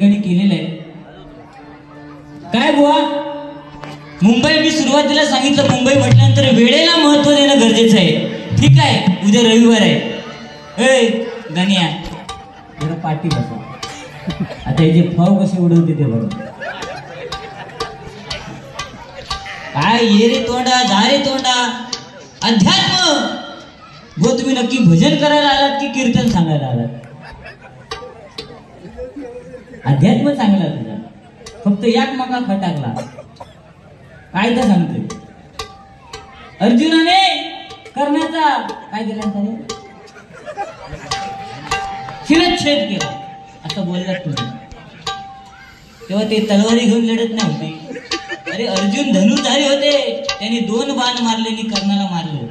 केलेलं आहे काय बुवा. मुंबई मी सुरुवातीला सांगितलं, मुंबई म्हटल्यानंतर वेळेला महत्व देणं गरजेचं आहे. ठीक आहे, उद्या रविवार आहे. ए गण्या जरा पाठी बसा. आता हे जे फव कसे उडवते ते बघ. काय ये रे तोंडा, जा रे तोंडा. अध्यात्म वो तुम्ही नक्की भजन करायला आलात की कीर्तन सांगायला आलात? अध्यात्म चांगला तुझा, फक्त याक मका खटाकला. काय तर सांगतोय अर्जुनाने करण्याचा काय केला त्याने? शिरच्छेद केला असं बोललात तुम्ही. तेव्हा ते तलवारी घेऊन लढत नव्हते. अरे अर्जुन धनुर्धारी होते, त्यांनी 2 बाण मारले आणि कर्णाला मारलं.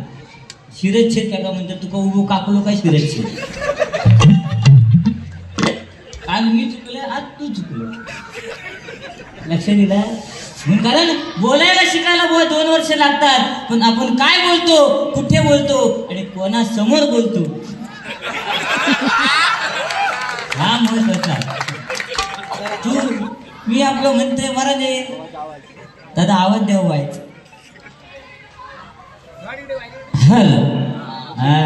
शिरच्छेद त्याला म्हणतात. तुका उभो कापलो काय शिरच्छेद? आज मी चुकले, आज तू चुकलो. लक्ष दिला? कारण बोलायला शिकायला 2 वर्ष लागतात, पण आपण काय बोलतो, कुठे बोलतो आणि कोणा समोर बोलतो हा महत्वाचा. तू मी आपलं म्हणते महाराज दादा आवाज द्यावा व्हायचं. हॅलो हा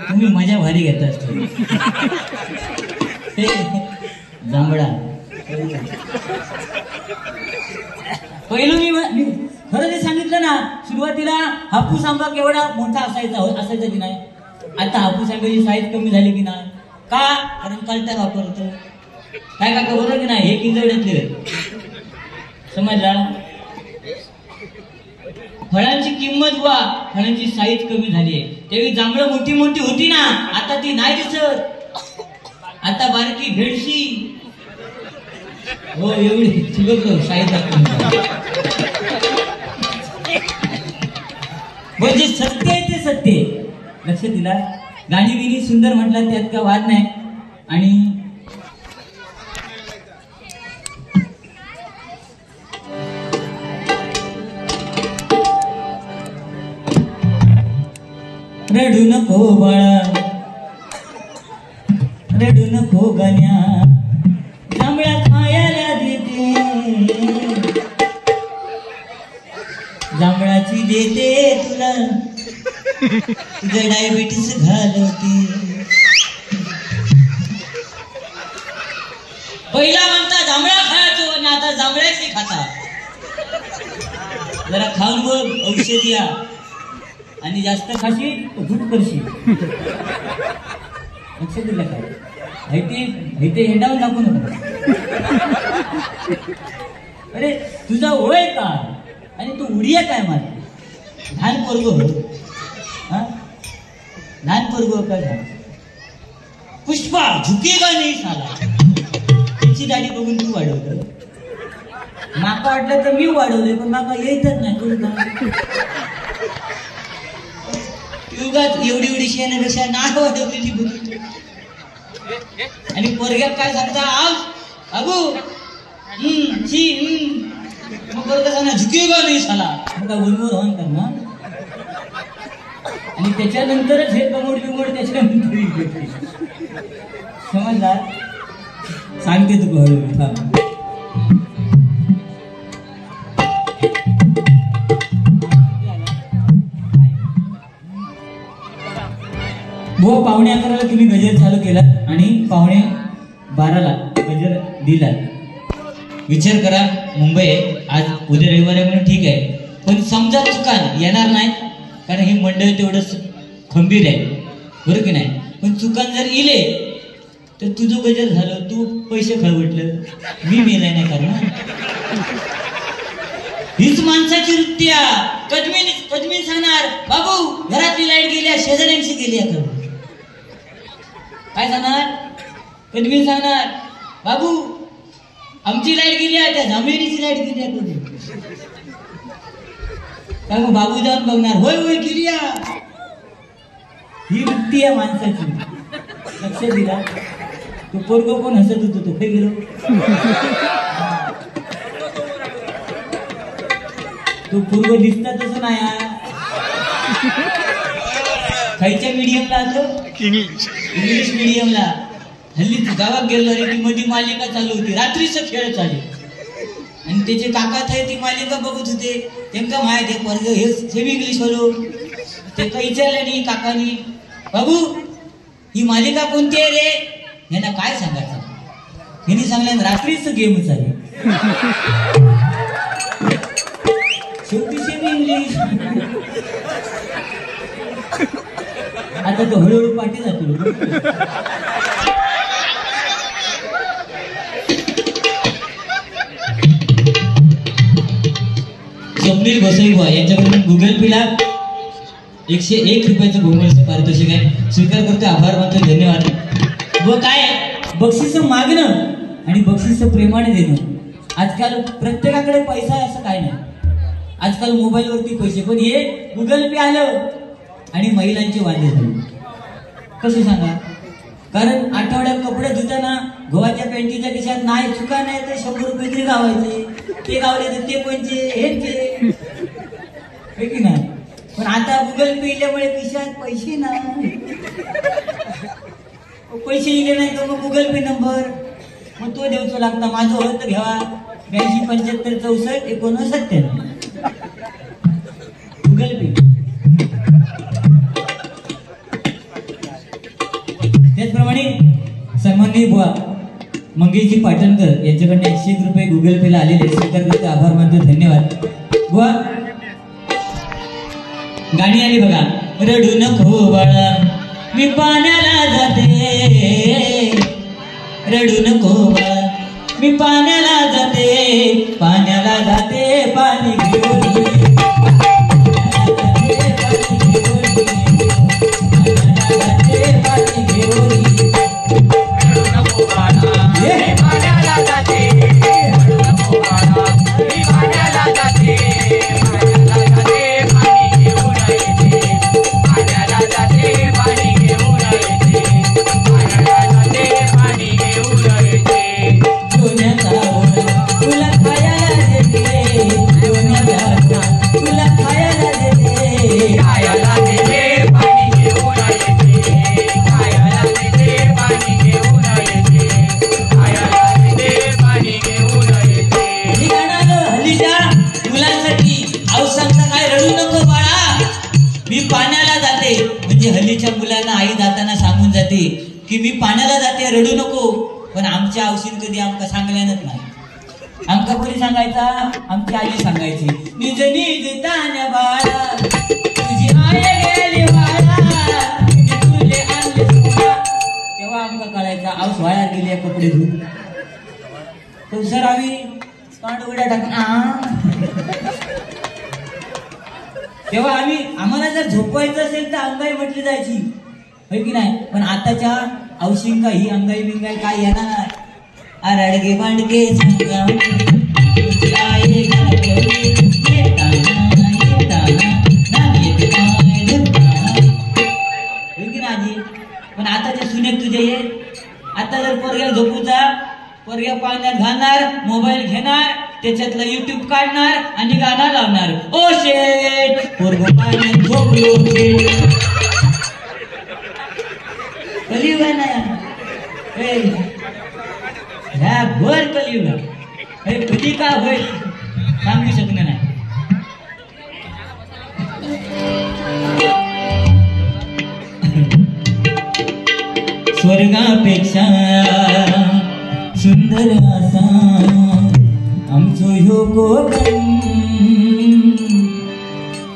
तुम्ही मजा भारी घेता असतो. जांभळा पहिलं मी खरं ते सांगितलं ना, सुरुवातीला हापूस आंबा केवढा मोठा असायचा की नाही. आता हापूस आंब्याची साईज कमी झाली की नाही. का? कारण कल्टर वापरतो. काय काका बरोबर की नाही? हे किंजवड्यातले समजला. फळांची किंमत वा फळांची साईज कमी झाली आहे. तेव्हा जांभळं मोठी मोठी होती ना, आता ती नाही दिसत. आता बारकी भेडशी हो एवढी तुझं साईज म्हणजे सत्य आहे ते सत्य. लक्ष दिला? गाणी बिनी सुंदर म्हटलं त्यात का वाद नाही. आणि रडू नको बाळा, रडू नको गण्या, जांभळा खायला देते, जांभळाची देते तुला, तुझं डायबिटीस घालवते. पहिला म्हणता जांभळा खायचो आणि आता जांभळाची खाता. जरा खाऊन बघ, औषधी या. आणि जास्त खाशील गुट करशील. लक्ष दिलं काय? इथे हेंडावून टाकू नको. अरे तुझा वय काय आणि तू उडिया काय मारते? लहान पोरग हो, लहान पोरग काय झालं? पुष्पा झुकेगा नाही साला. त्याची दाढी बघून तू वाढवलं. माका वाटलं तर मी वाढवलंय, पण माका येतच नाही. करून युगात एवढी एवढी शेणापेक्षा नाक वाढवलेली बघितली. आणि पोरग्यात काय सांगता? अबू मग पोरगा सांगणार झुकेगा नाही साला. मग वनवर हॉन करणार. आणि त्याच्यानंतरच हे कमोड बिमोड त्याच्यानंतर समजला. सांगते तू हळू. हो 11:15 तुम्ही गजर चालू केला आणि 12:15 गजर दिला. विचार करा, मुंबई आज उद्या रविवार आहे म्हणून ठीक आहे, पण समजा चुकान येणार नाही कारण हे मंडळ तेवढंच खंबीर आहे बरं की नाही. पण चुकान जर इले तर तुझं गजर झालं, तू पैसे खळवटलं, मी मेलाय नाही कारण. हीच माणसाची वृत्ती. कदमी सांगणार बाबू घरातली लाईट गेल्या, शेजाऱ्यांची गेली. काय सांगणार? कदमी सांगणार बाबू आमची लाईट गेली, त्या जांभळीची लाईट गेली. काय मग बाबू जाऊन बघणार, होय होय गेली. ही वृत्ती आहे माणसाची. लक्ष दिला? तो पोरगो कोण हसत होतो तो काही गेलो. तो पोरगो दिसता तसं नाही. खायच्या मीडियमला इंग्लिश मीडियमला हल्ली गावात गेलो रे ती मध्ये मालिका चालू होती, रात्रीचं खेळ चालू आणि त्याचे काका थे ती मालिका बघत होते. त्यांना माहित आहे वर्ग हे सेमी इंग्लिश वालो ते काही विचारलं नाही काकानी, बाबू ही मालिका कोणती आहे रे? यांना काय सांगायचं? यांनी सांगलं रात्रीचं गेम चालू. शेवटी सेमी इंग्लिश. आता तो हळूहळू पाठी जातो. स्वप्नील गोसाईबा यांच्याकडून गुगल पेला 101 रुपयाचं बहुमूल्य पारितोषिक आहे. स्वीकार करतो, आभार मानतो, धन्यवाद. व काय बक्षीस मागणं आणि बक्षीस प्रेमाने देणं. आजकाल प्रत्येकाकडे पैसा आहे असं काय नाही. आजकाल मोबाईलवरती पैसे, पण हे गुगल पे आलं आणि महिलांचे वादे झाले. कसं सांगा? कारण आठवड्यात कपडे धुताना गव्हाच्या पॅन्टीच्या खिशात नाही चुका नाही तर 100 रुपये तरी गावायचे. ते गावले तर ते कोणचे हेचे की नाही. पण आता गुगल पे इल्यामुळे खिशात पैसे नाही, पैसे इले नाही तर मग गुगल पे नंबर मग तो द्यायचो लागता. माझं होत घ्यावा 82 75 64 59 गुगल पे. त्याचप्रमाणे सन्माननीय बुवा मंगेशजी पाटणकर यांच्याकडनं 101 रुपये गुगल पेला आलेले. स्वीकार करतो, आभार मानतो, धन्यवाद. बुवा गाणी आली बघा. रडू नको बाळा मी पाण्याला जाते, रडू नको बाळा मी पाण्याला जाते, पाण्याला जाते पाणी घेऊन. मुलांना आई जाताना सांगून जाते की मी पाण्याला जाते, रडू नको. पण आमच्या औषध कधी आमका सांगल्यानच नाही. आमका कोणी सांगायचा? आमची आई सांगायची, निज निज तान्या बाळा तुझी आई गेली वाळा, तुले आणले सोडा. तेव्हा आमका कळायचा औष वाया गेले कपडे धुवून. तो सर आम्ही कांड उड्या टाकून तेव्हा आम्हाला जर झोपवायचं असेल तर अंगाई म्हटली जायची, होय की नाही. पण आताच्या औशिंका ही अंगाई बिंगाई काय येणार? अरडगे बांडगे पण आताच्या सुनेक तुझे ये. आता जर पोरग्याला झोपूचा, पोरग्या पाण्यात घालणार, मोबाईल घेणार, त्याच्यातलं युट्यूब काढणार आणि गाणं लावणार. ओ शेट पोरग पाण्यात झोपलो. कलियुग आहे ना ह्या भर कलियुग आहे. कधी का होईल सांगू शकणार नाही. स्वर्गापेक्षा सुंदर असा आमचो ह्यो कोकण,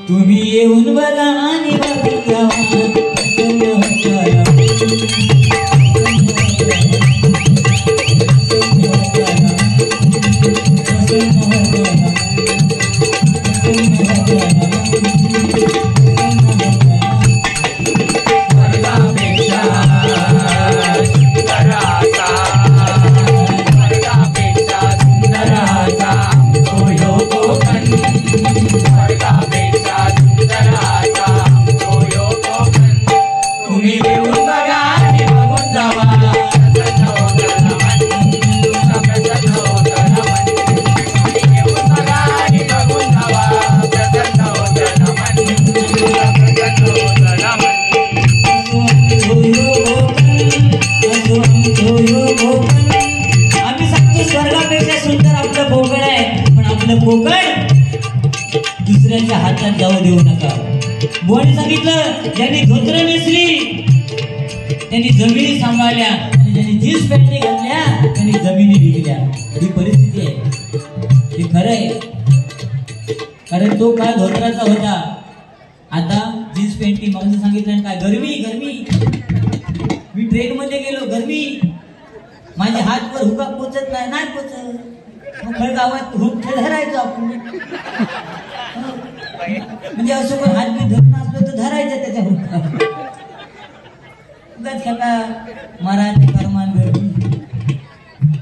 तुम्ही येऊन बघा आणि बघा. पावण्यापेक्षा सुंदर आपलं कोकण आहे, पण आपलं कोकण दुसऱ्यांच्या हातात जाऊ देऊ नका. बुवाने सांगितलं, ज्यांनी धोत्र नेसली त्यांनी जमिनी सांभाळल्या आणि ज्यांनी जीन्स पॅन्ट घातल्या त्यांनी जमिनी विकल्या. ही परिस्थिती आहे. हे खरं आहे, कारण तो काळ धोत्राचा होता. आता जीन्स पॅन्ट. मग सांगितलं काय, गरमी गरमी. मी ट्रेन मध्ये गेलो, गरमी. माझे हात वर हुका पोचत नाही पोचत. मग गावात हुक धरायचो आपण. म्हणजे असं पण हात बी धरून असलो तर धरायचं त्याच्या हुका. मारा ते फरमान गर्दी.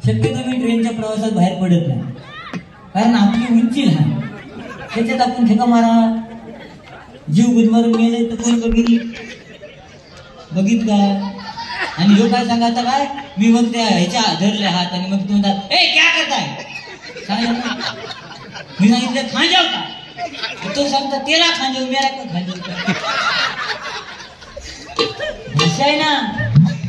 शक्यतो मी ट्रेनच्या प्रवासात बाहेर पडत नाही, कारण आपली उंची लहान. त्याच्यात आपण ठेका मारा, जीव गुदमारून गेले तर कोण बघित का. आणि जो काय सांगा, आता काय मी मग त्या ह्याच्या धरले हात आणि मग तुम्ही म्हणतात, ए क्या करताय. मी सांगितलं खांजाव का. तो सांगता तेरा खांजाव, मेरा का खांजाव. भाषा आहे ना,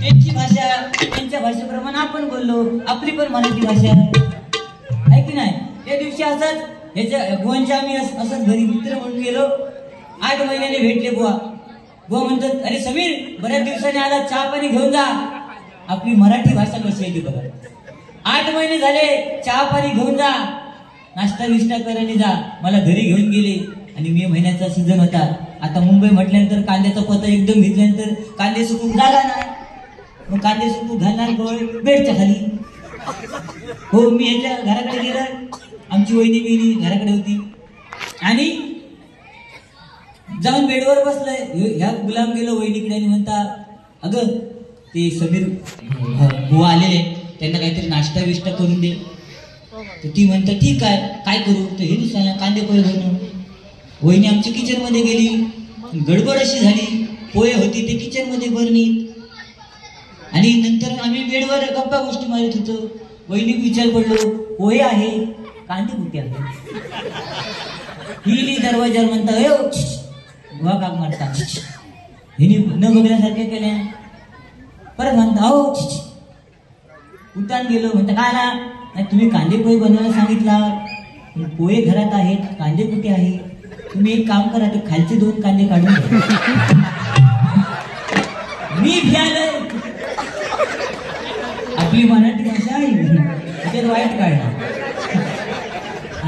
त्यांची भाषा, त्यांच्या भाषेप्रमाणे आपण बोललो. आपली पण मराठी भाषा आहे की नाही. त्या दिवशी असंच ह्याच्या बुवांच्या आम्ही असंच घरी मित्र म्हणून गेलो. 8 महिन्याने भेटले बुवा. बुवा म्हणतात, अरे समीर बऱ्याच दिवसांनी आला, चहा पाणी घेऊन जा. आपली मराठी भाषा कशी आहे ती बघा. 8 महिने झाले, चहा पाणी घेऊन जा, नाश्ता विष्टा करायला जा. मला घरी घेऊन गेले आणि मे महिन्याचा सीझन होता. आता मुंबई म्हटल्यानंतर कांद्याचा पोता एकदम घेतल्यानंतर कांदे सुकून जागा नाही. मग कांदे सुकून घालणार गोळ बेडच्या खाली. हो, मी ह्याच्या घराकडे गेलं. आमची वहिनी बिनी घराकडे होती आणि जाऊन बेडवर बसलंय. ह्या गुलाम गेलो वहिनीकडे आणि म्हणता, अगं ते समीर बुवा आलेले, त्यांना काहीतरी नाश्ता विष्टा करून दे. तर ती म्हणता ठीक आहे, काय करू. तर हे दिसला कांदे पोहे बनवून. वहिनी आमची किचन मध्ये गेली. गडबड अशी झाली, पोहे होती ते किचन मध्ये बरणीत. आणि नंतर आम्ही बेडवर गप्पा गोष्टी मारत होतो. वहिनी विचार पडलो, पोहे आहे, कांदे कुठे आहे. हिली दरवाजावर म्हणता, बुवा काक मारता. हिने न बघण्यासारख्या केल्या. परत म्हणता, हो उठान गेलो. म्हणता काय आला. नाही, तुम्ही कांदे पोहे बनवायला सांगितला, पोहे घरात आहेत, कांदे कुठे आहे. तुम्ही एक काम करा, ते खालचे 2 कांदे काढून घ्या. मी भ्यालय. आपली मराठी भाषा आहे, त्याच्यात वाईट काढणार.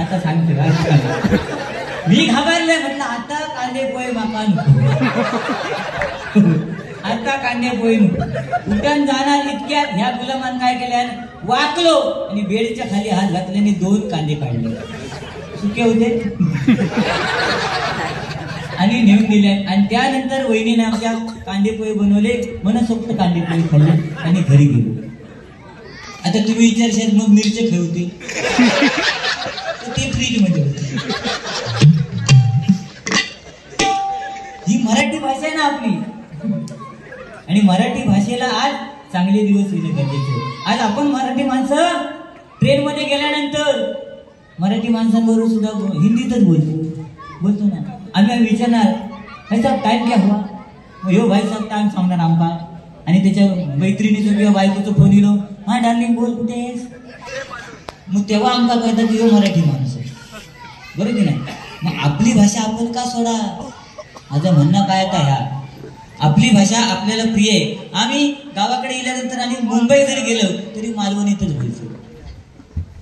आता सांगते वाईट काढणार. मी घाबरले. म्हटलं आता कांदे पोहे माका नको. आता कांदे पोहे नको. उठण जाणार इतक्यात ह्या गुलामान काय केल्या, वाकलो आणि बेडच्या खाली हात घातल्याने 2 कांदे काढले. सुके होते आणि नेऊन दिले. आणि त्यानंतर वहिनीने आमच्या कांदे पोहे बनवले. मनसोक्त कांदे पोहे खाल्ले आणि घरी गेलो. आता तुम्ही विचारशाल मग मिरचे खाय होते, ते फ्रीज मध्ये होते. ही मराठी भाषा आहे ना आपली. आणि मराठी भाषेला आज चांगले दिवस येणे गरजेचे. आज आपण मराठी माणसं ट्रेन मध्ये गेल्यानंतर मराठी माणसांबरोबर सुद्धा हिंदीतच बोलतो ना. आम्ही विचारणार, भाई साहेब टाइम क्या हुआ. हो भाई साहेब टाइम सांगणार आमका. आणि त्याच्या मैत्रिणीचं किंवा बायकोचं फोन येलो, हा डार्लिंग बोल कुठे आहेस. मग तेव्हा आमका कळतं की मराठी माणूस आहे. बरोबर की नाही. मग आपली भाषा आपण का सोडा. माझं म्हणणं काय आता, ह्या आपली भाषा आपल्याला प्रिय आहे. आम्ही गावाकडे गेल्यानंतर आणि मुंबई जरी गेलो तरी मालवणीतच बोलतो.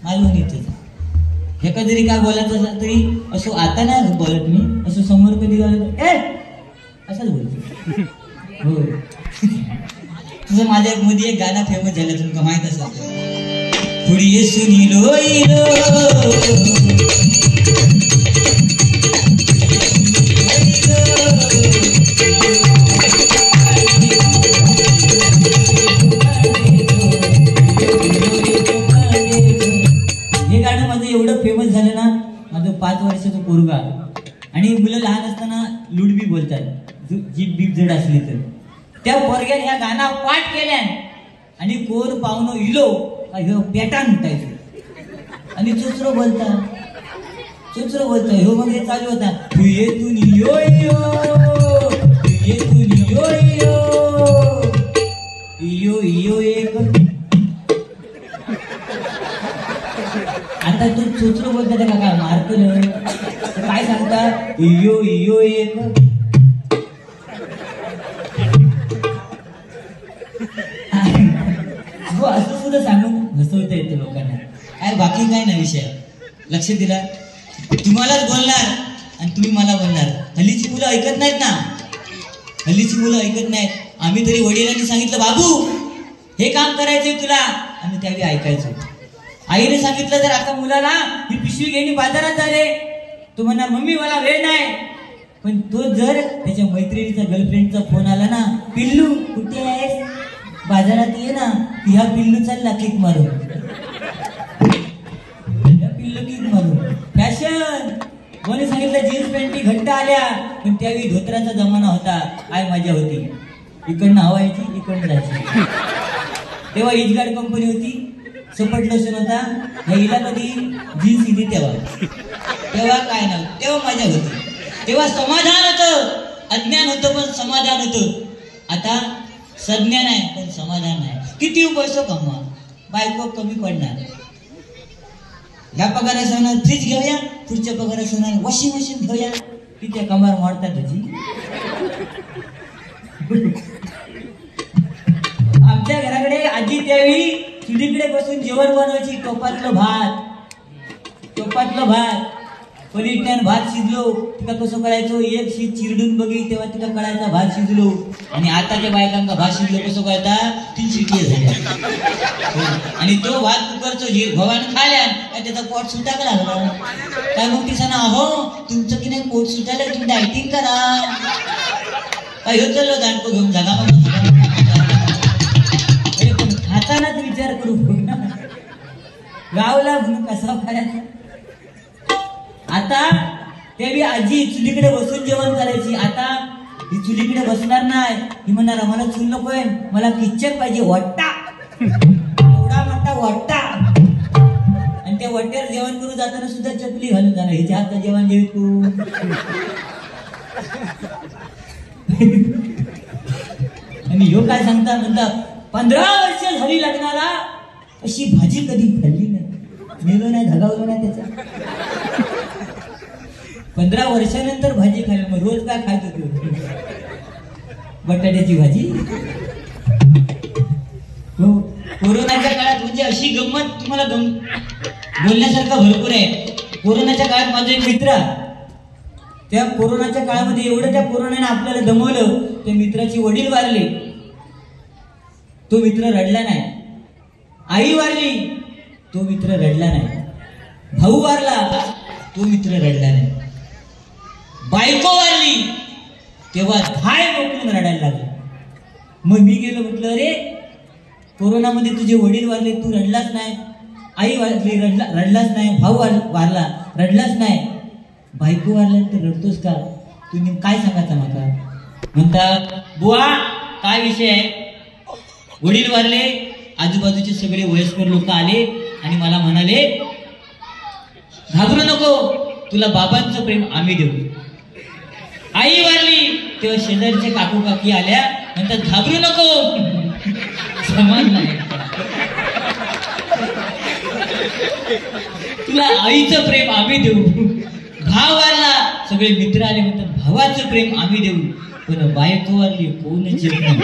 मालवणीतच एका जरी काय बोलायचं असं तरी असं आता नाही बोलत मी. असं समोर कधी असंच बोलतो. हो. तुझं माझ्या मध्ये एक गाणं फेमस झालं, तुमका माहित असेल. थोडी ये सुनीलो इलो एवढं फेमस झालं ना. माझं 5 वर्षाचं पोरगा आणि मुलं लहान असताना लुडबी बोलतात, जीभ बीप जड असली तर. त्या पोरग्याने ह्या गाणं पाठ केल्या आणि कोर पाहुणं इलो पेटान उठायचं आणि चुचरो बोलता हो. मग हे चालू होता, ये तू नियो ये तू नियो इयो एक आता तू चोचरो बोलता का काय मारतो ना काय सांगता इयो इयो एक हो असं सुद्धा सांगून हसवता येतं लोकांना. काय बाकी काय ना विषय लक्ष दिला तुम्हालाच बोलणार आणि तुम्ही मला बोलणार. हल्लीची मुलं ऐकत नाहीत ना, हल्लीची मुलं ऐकत नाहीत. आम्ही तरी वडिलांनी सांगितलं बाबू हे काम करायचंय तुला, आम्ही त्यावेळी ऐकायचो. आईने सांगितलं जर आता मुलाला ही पिशवी घेऊन बाजारात झाले तो म्हणणार मम्मी मला वेळ नाही. पण तो जर त्याच्या मैत्रिणीचा गर्लफ्रेंडचा फोन आला ना पिल्लू कुठे आहेस बाजारात ये ना, ह्या पिल्लू चालला किक मारून, पिल्लू किक मारून. फॅशन कोणी सांगितलं जीन्स पॅन्टी घट्ट आल्या, पण त्यावेळी धोत्राचा जमाना होता. काय मजा होती, इकडनं हवायची इकडनं जायची. तेव्हा इजगार्ड कंपनी होती, सपट लोशन होता. ह्या हिला कधी जीन्स दिली तेव्हा काय नव्हतं, तेव्हा मजा होती. तेव्हा समाधान होतं, अज्ञान होतं पण समाधान होतं. आता संज्ञान आहे पण समाधान नाही. किती पैसे कमवा बायको कमी पडणार. ह्या पगारास होणार फ्रीज घेऊया, पुढच्या पगारास होणार वॉशिंग मशीन घेऊया. किती कमार मोडतात त्याची. आमच्या घराकडे आजी त्यावेळी चुलीकडे बसून जेवण बनवायची. टोपातलं भात पलीकडे भात शिजलो तिका कसं करायचो, एक शीत चिरडून बघी तेव्हा तिका कळायचा भात शिजलो. आणि आताच्या बायकांना भात शिजलो कसं कळता 3 शिटी झाल्या. आणि तो भात कुकरचो भवान खाल्या त्याचा पोट सुटायला लागला. काय मग ती सांगा अहो तुमचं की नाही पोट सुटायला तुम्ही डायटिंग करा. काय होत चाललो दांडको घेऊन जागा खातानाच विचार करू गावला म्हणून कसा खायचा. आता तेवी आजी चुलीकडे बसून जेवण करायची. आता ही चुलीकडे बसणार नाही, ही म्हणणार आम्हाला चूल नकोय मला किचन पाहिजे वट्टा, एवढा मोठा वट्टा. आणि त्या वट्ट्यावर जेवण करू जाताना सुद्धा चपली घालून जाणार. हिच्या हातचं जेवण जेवी तू. आणि ह्यो काय सांगता म्हणता 15 वर्ष झाली लग्नाला अशी भाजी कधी खाल्ली नाही, मेलो नाही धगावलो नाही त्याचा. 15 वर्षानंतर भाजी खाल्ली. मग रोज काय खात होतो बटाट्याची भाजी. हो कोरोनाच्या काळात म्हणजे अशी गंमत तुम्हाला बोलण्यासारखं भरपूर आहे. कोरोनाच्या काळात माझा एक मित्र, त्या कोरोनाच्या काळामध्ये एवढं त्या कोरोनाने आपल्याला दमवलं. त्या मित्राची वडील वारले, तो मित्र रडला नाही. आई वारली, तो मित्र रडला नाही. भाऊ वारला, तो मित्र रडला नाही. बायको वारली तेव्हा धाय मोकळून रडायला लागला. मग मी गेलो म्हटलं अरे कोरोनामध्ये तुझे वडील वारले तू रडलाच नाही, आई वारली रडलाच नाही, भाऊ वारला रडलाच नाही, बायको वारल्यानंतर रडतोस का? तुम्ही काय सांगायचं मला? म्हणतात बुवा काय विषय आहे? वडील वारले, आजूबाजूचे सगळे वयस्कर लोक आले आणि मला म्हणाले घाबरू नको तुला बाबांचं प्रेम आम्ही देऊ. आई वारली तेव्हा शेजारचे काकू काकी आल्या म्हणतात घाबरू नको समान नाही तुला आईचं प्रेम आम्ही देऊ. भाव वारला सगळे मित्र आले म्हणतात भावाचं प्रेम आम्ही देऊ. पण बायको वारली कोणच येत नाही.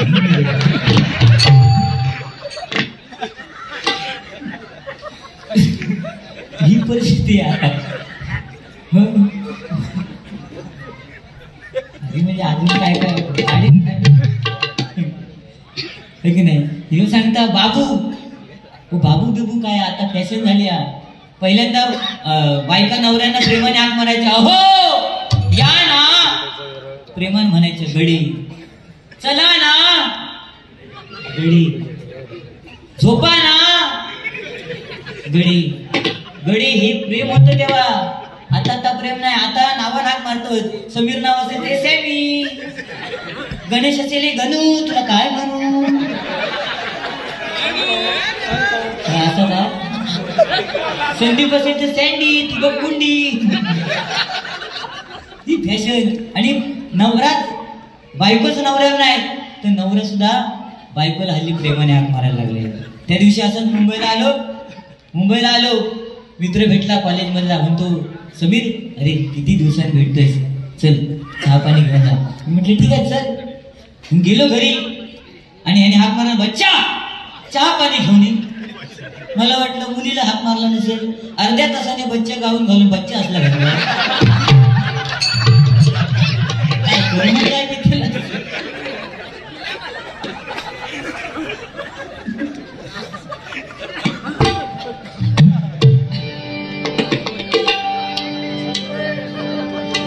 ही परिस्थिती आहे. म्हणजे अजून काय काय की नाही हे सांगता बाबू बाबू बिबू काय आता फॅशन झाली. पहिल्यांदा बायका नवऱ्यांना प्रेमाने आग मारायच्या अहो या ना प्रेमान म्हणायचं गडी चला ना गडी झोपा ना गडी गडी हे प्रेम होतं तेव्हा. आता प्रेम नाही. आता नावा नाक मारतोय. समीर नाव असेल ते सॅमी, गणेश असेल गणू, तुला काय म्हणू असं का? संदीप असेल तर सँडी, ती कुंडी. ती फॅशन. आणि नवरा बायकोच नवऱ्यावर नाही तर नवरा सुद्धा बायकोला हल्ली प्रेमाने हाक मारायला लागले. त्या दिवशी असंच मुंबईला आलो मित्र भेटला कॉलेजमधला, म्हणतो समीर अरे किती दिवसांनी भेटतोयस, चल चहा पाणी घेऊन जा. मी म्हटलं ठीक आहे सर. गेलो घरी आणि याने हाक मारला, बच्चा चहा पाणी घेऊन ये. मला वाटलं मुलीला हाक मारला नसेल, अर्ध्या तासाने बच्चा गाऊन घालून बच्चा असला घातला. काय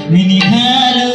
मी निघालो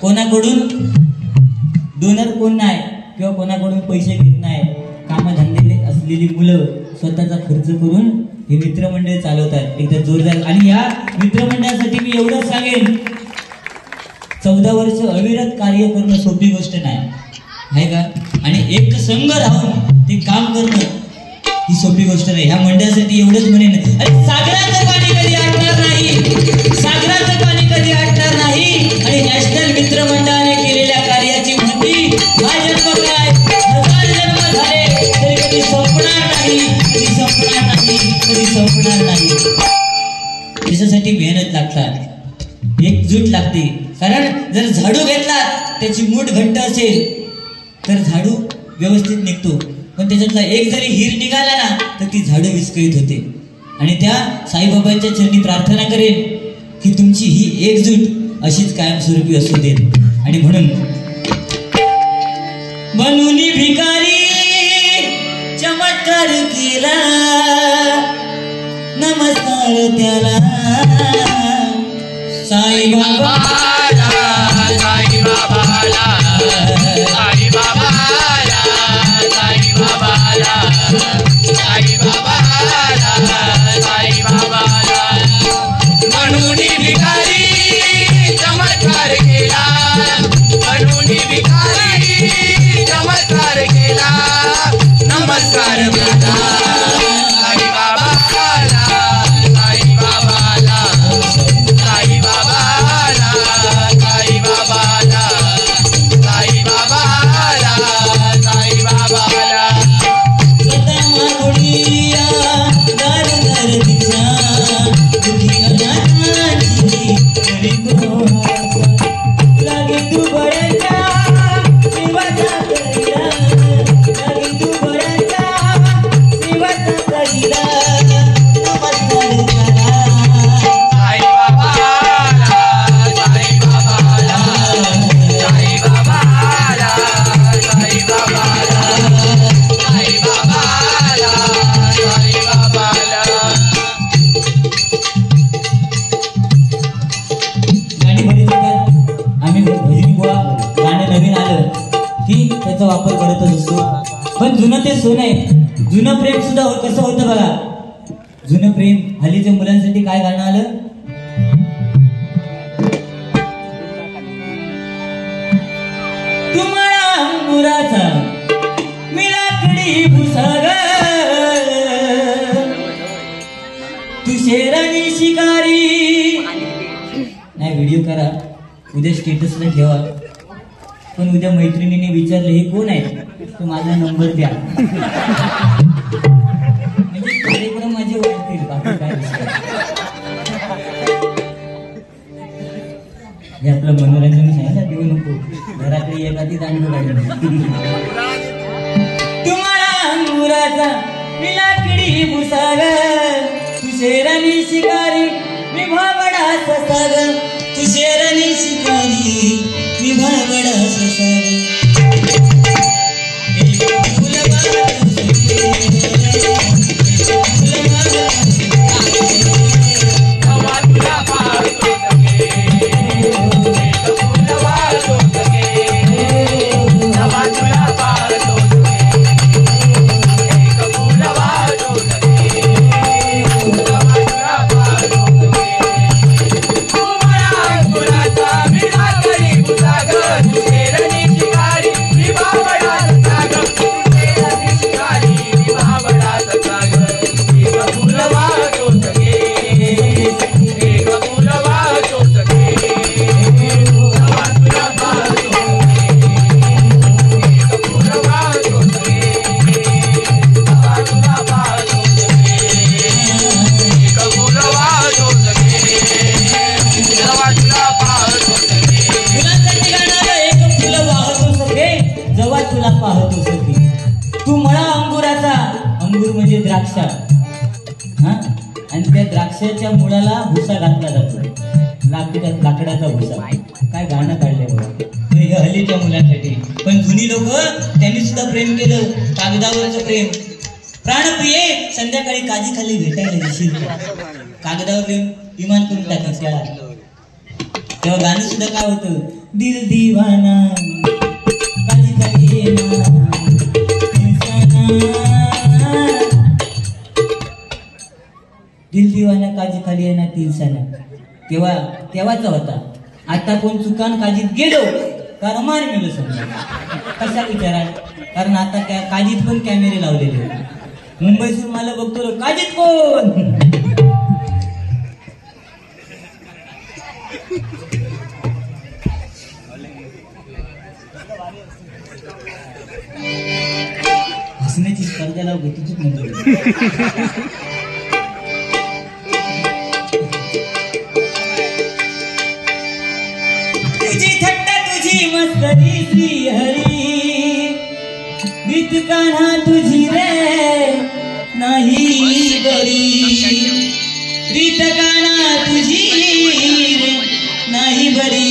कोणाकडून डोनर कोण नाही किंवा कोणाकडून पैसे घेत नाही, कामधंदे असलेली मुलं स्वतःचा खर्च करून हे मित्रमंडळ चालवतात. एकदा जोरदार. आणि या मित्रमंडळासाठी मी एवढंच सांगेन, 14 वर्ष अविरत कार्य करणं सोपी गोष्ट नाही आहे का. आणि एक संघ राहून ते काम करणं ही सोपी गोष्ट नाही. ह्या मंडळासाठी एवढंच म्हणेन, अरे सागराचं पाणी कधी आटणार नाही, सागराचं पाणी कधी आटणार नाही. आणि नॅशनल मित्र मंडळाने केलेल्या कार्याची महती हा जन्म काय 1000 जन्म झाले तरी कधी संपणार नाही, कधी संपणार नाही, कधी संपणार नाही. त्याच्यासाठी मेहनत लागतात, एकजूट लागते. कारण जर झाडू घेतला त्याची मूठ घट्ट असेल तर झाडू व्यवस्थित निघतो, पण त्याच्यातला एक जरी हिर निघाला ना तर ती झाडं विस्कळीत होते. आणि त्या साईबाबांच्या चरणी प्रार्थना करेन की तुमची ही एकजूट अशीच कायमस्वरूपी असू देत. आणि म्हणून बनून भिकारी चमत्कार केला, नमस्कार त्याला साईबाबा, साईबाबाला, साईबाबाला, साईबाबाला, साईबाबाला, साईबाबाला. म्हणून भिकारी चमत्कार केला, म्हणून भिकारी चमत्कार केला, नमस्कार माझा साईबाबाला, साईबाबाला, साईबाबाला, साईबाबाला, साईबाबाला, साईबाबाला. स्वतः मागुडिया दार दार दिशा दुखी अनाथाची गरिबोहाचा लागे तू बळ्याच्या सेवाचा करीला, लागे तू बळ्याच्या सेवाचा करीला, नमस्कार करा साईबाबाला, साईबाबाला, साईबाबाला, साईबाबाला, साईबाबाला, साईबाबाला. जुनं प्रेम सुद्धा कसं होतं बघा. जुनं प्रेम हल्लीच्या मुलांसाठी काय गाणं आलं. तुम्हाला अंगुराचा मी लाकडी भुसाग, तू शेरानी शिकारी. नाही व्हिडिओ करा, उद्या स्टेटसला ठेवा. पण उद्या मैत्रिणीने विचारलं हे कोण आहे, तर माझा नंबर द्या. म्हणजे कार्यक्रम माझे वाढतील, बाकी काय. हे आपलं मनोरंजन सांगितलं देऊ नको, घराकडे येतात ती दांडू काढली. तुम्हाला अंगुराचा मी लाकडी भुसाग, तू शेरानी शिकारी मी भावडा ससाग, तू शेरानी शिकारी मी भावडा ससाग. तू मळा अंगुराचा, अंगूर म्हणजे द्राक्ष, हा, आणि त्या द्राक्षाच्या मुळाला भुसा घातला जातो, लाकडाचा भुसा. काय गाणं काढलंय बघा हे हल्लीच्या मुलांसाठी. पण जुनी लोक त्यांनी सुद्धा प्रेम केलं, कागदावरचं प्रेम. प्राणप्रिये संध्याकाळी काजी खाली भेटायला येशील, कागदावर विमान करून टाकायचं त्याला. तेव्हा गाणं सुद्धा काय होतं, दिल दिवाना काजी खाली येना, दिल दिवाना काजी खाली येणार दिवसाना. तेव्हाचा होता. आता कोण चुकान काजीत गेलो का रमार मिळू समजा कसा विचारा. कारण आता काजीत पण कॅमेरे लावलेले. मुंबईतून मला बघतो काजीत कोण. हसण्याची स्पर्धा लावली तुझीच म्हणतो. तुझी थट्टा तुझी मस्करी श्री हरी, गीत कान्हा तुझी रे नाही बरी, गीत कान्हा तुझी रे नाही बरी.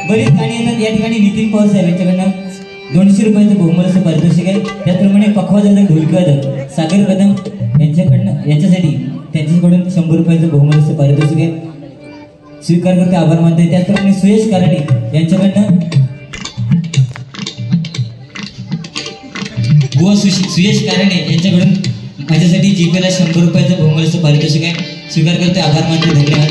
बरीच गाणी येतात. या ठिकाणी नितीन पवार साहेब यांच्याकडनं 200 रुपयाचं बहुमूल्य पारितोषिक आहे. त्याचप्रमाणे पखवाजक ढोलकीवादक सागर कदम यांच्यासाठी त्यांच्याकडून 100 रुपयाचं बहुमूल्य पारितोषिक आहे. स्वीकार करते, आभार मानते. त्याचप्रमाणे सुयश कराडे यांच्याकडनं सुयश कराडे यांच्याकडून माझ्यासाठी जीपेला 100 रुपयाचं बहुमूल्य पारितोषिक आहे. स्वीकार करते, आभार मानते. धन्यवाद.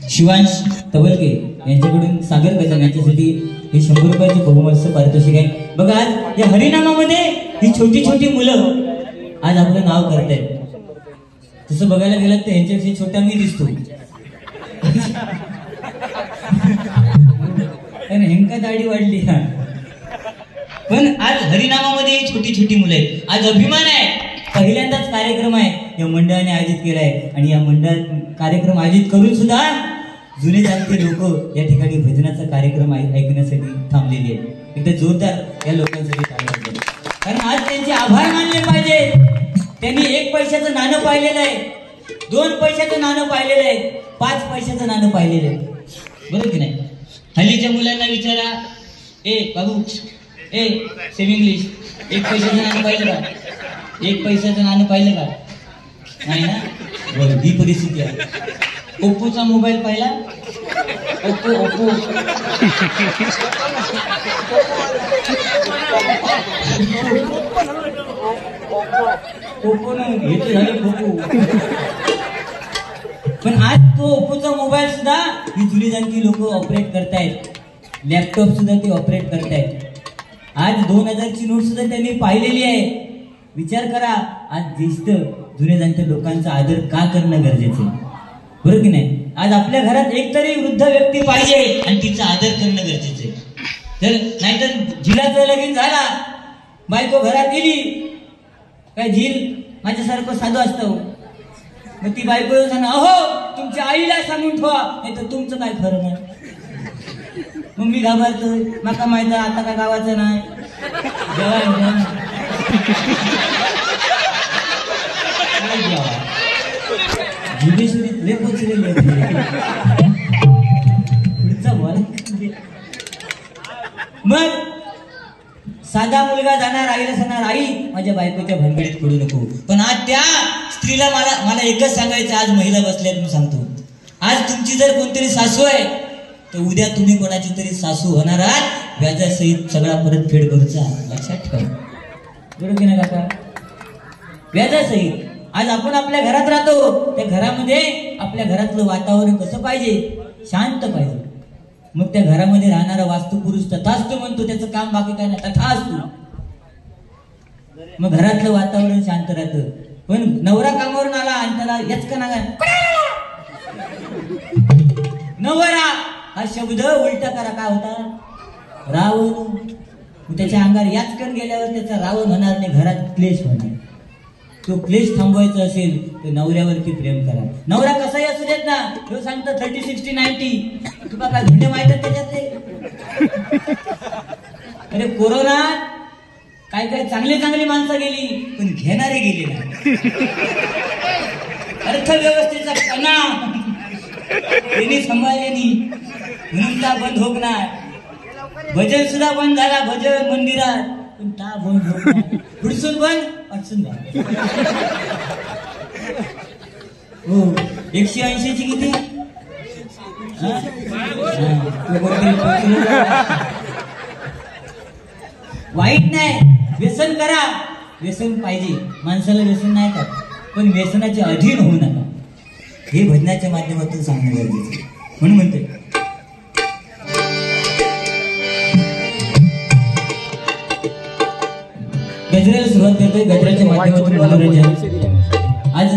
शिवांश तवलके यांच्याकडून सागर कदम यांच्यासाठी हे 100 रुपयाचे बहुमूल्य पारितोषिक आहे. बघा आज या हरिनामामध्ये ही छोटी छोटी मुलं आज आपलं नाव करतायत. तसं बघायला गेलं तर यांच्यापेक्षा छोटा मी दिसतो. कारण हेंका दाढी वाढली. पण आज हरिनामामध्ये छोटी छोटी मुलं आहेत. आज अभिमान आहे, पहिल्यांदाच कार्यक्रम आहे या मंडळाने आयोजित केलाय आणि या मंडळात कार्यक्रम आयोजित करून सुद्धा जुने जाणते लोक या ठिकाणी भजनाचा कार्यक्रम ऐकण्यासाठी थांबलेली आहेत. एकदा जोरदार या लोकांसाठी टाळ्या वाजवा. कारण आज त्यांचे आभार मानले पाहिजे. त्यांनी 1 पैशाचं नाणं पाहिलेलं आहे, 2 पैशाचं नाणं पाहिलेलं आहे, 5 पैशाचं नाणं पाहिलेलं आहे. बरोबर की नाही? हल्लीच्या मुलांना विचारा, ए बाबू, ए सेम इंग्लिश, 1 पैशाचं नाणं पाहिलं का? 1 पैशाचं नाणं पाहिलं का? नाही ना? बरं, ही परिस्थिती आहे. ओप्पोचा मोबाईल पाहिला? ओप्पो ओप्पो ओप्पो नाही, हे तर झाले ओप्पो. पण आज तो ओप्पोचा मोबाईल सुद्धा ही जुनी जाणती लोक ऑपरेट करतायत. लॅपटॉप सुद्धा ते ऑपरेट करतायत. आज 2000ची नोट सुद्धा त्यांनी पाहिलेली आहे. विचार करा, आज ज्येष्ठ जुने जाणत्या लोकांचा आदर का करणं गरजेचं आहे? बरोबर की नाही? आज आपल्या घरात एकतरी वृद्ध व्यक्ती पाहिजे आणि तिचा आदर करणं गरजेचं आहे. तर नाहीतर झिलाचं लगीन झाला, बायको घरात गेली काय, झील माझ्यासारखं साधं असतं, मग ती बायको सांग, अहो तुमच्या आईला सांगून ठेवा, नाही तर तुमचं काय खरं नाही. मग मी घाबरतो, माका माहित आता काय गावाचं नाही. मग साधा मुलगा जाणार, आईला सांगणार, आई माझ्या बायकोच्या भानगडीत पडू नको. पण आज त्या स्त्रीला मला एकच सांगायचं, आज महिला बसल्यात मी सांगतो, आज तुमची जर कोणतरी सासू आहे तर उद्या तुम्ही कोणाची तरी सासू होणार आहात. व्याजासहित सगळा परत फेड करूचा, लक्षात ठेवा. बरोबर की नाही काका? व्याजासहित. आज आपण आपल्या घरात राहतो, त्या घरामध्ये आपल्या घरातलं वातावरण कसं पाहिजे? शांत पाहिजे. मग त्या घरामध्ये राहणारा वास्तुपुरुष तथास्तु म्हणतो, त्याचं काम बाकी काय नाही, तथास्तु. मग घरातलं वातावरण शांत राहतं. पण नवरा कामावरून आला आणि त्याला याच का नागा नवरा हा शब्द उलटा करा, काय होता? रावण. त्याच्या अंगावर याच कण गेल्यावर त्याचा रावण होणार नाही, घरात क्लेश होणार. तो क्लेश थांबवायचा असेल तर नवऱ्यावरती प्रेम करा. नवरा कसाही असू देत ना, तो सांगतो 30, 60, 90. तुला काय धंदे माहित त्याच्यातले? अरे कोरोना काय काय चांगली माणसं गेली, पण घेणारे गेले नाही. अर्थव्यवस्थेचा कणा त्यांनी सांभाळले नाही, म्हणून त्या बंद होत नाही. भजन सुद्धा बंद झाला, भजन मंदिरात, पण त्या बंद होत नाही. पुढसून बंद, अडचण झाली. हो, 180 ची किती? वाईट नाही, व्यसन करा. व्यसन पाहिजे, माणसाला व्यसन नाही का, पण व्यसनाचे अधीन होऊ नका. हे भजनाच्या माध्यमातून सांगणं गरजेचं आहे. म्हणून म्हणते गजराला सुरुवात करतोय. गजराच्या माध्यमातून मनोरंजन. आज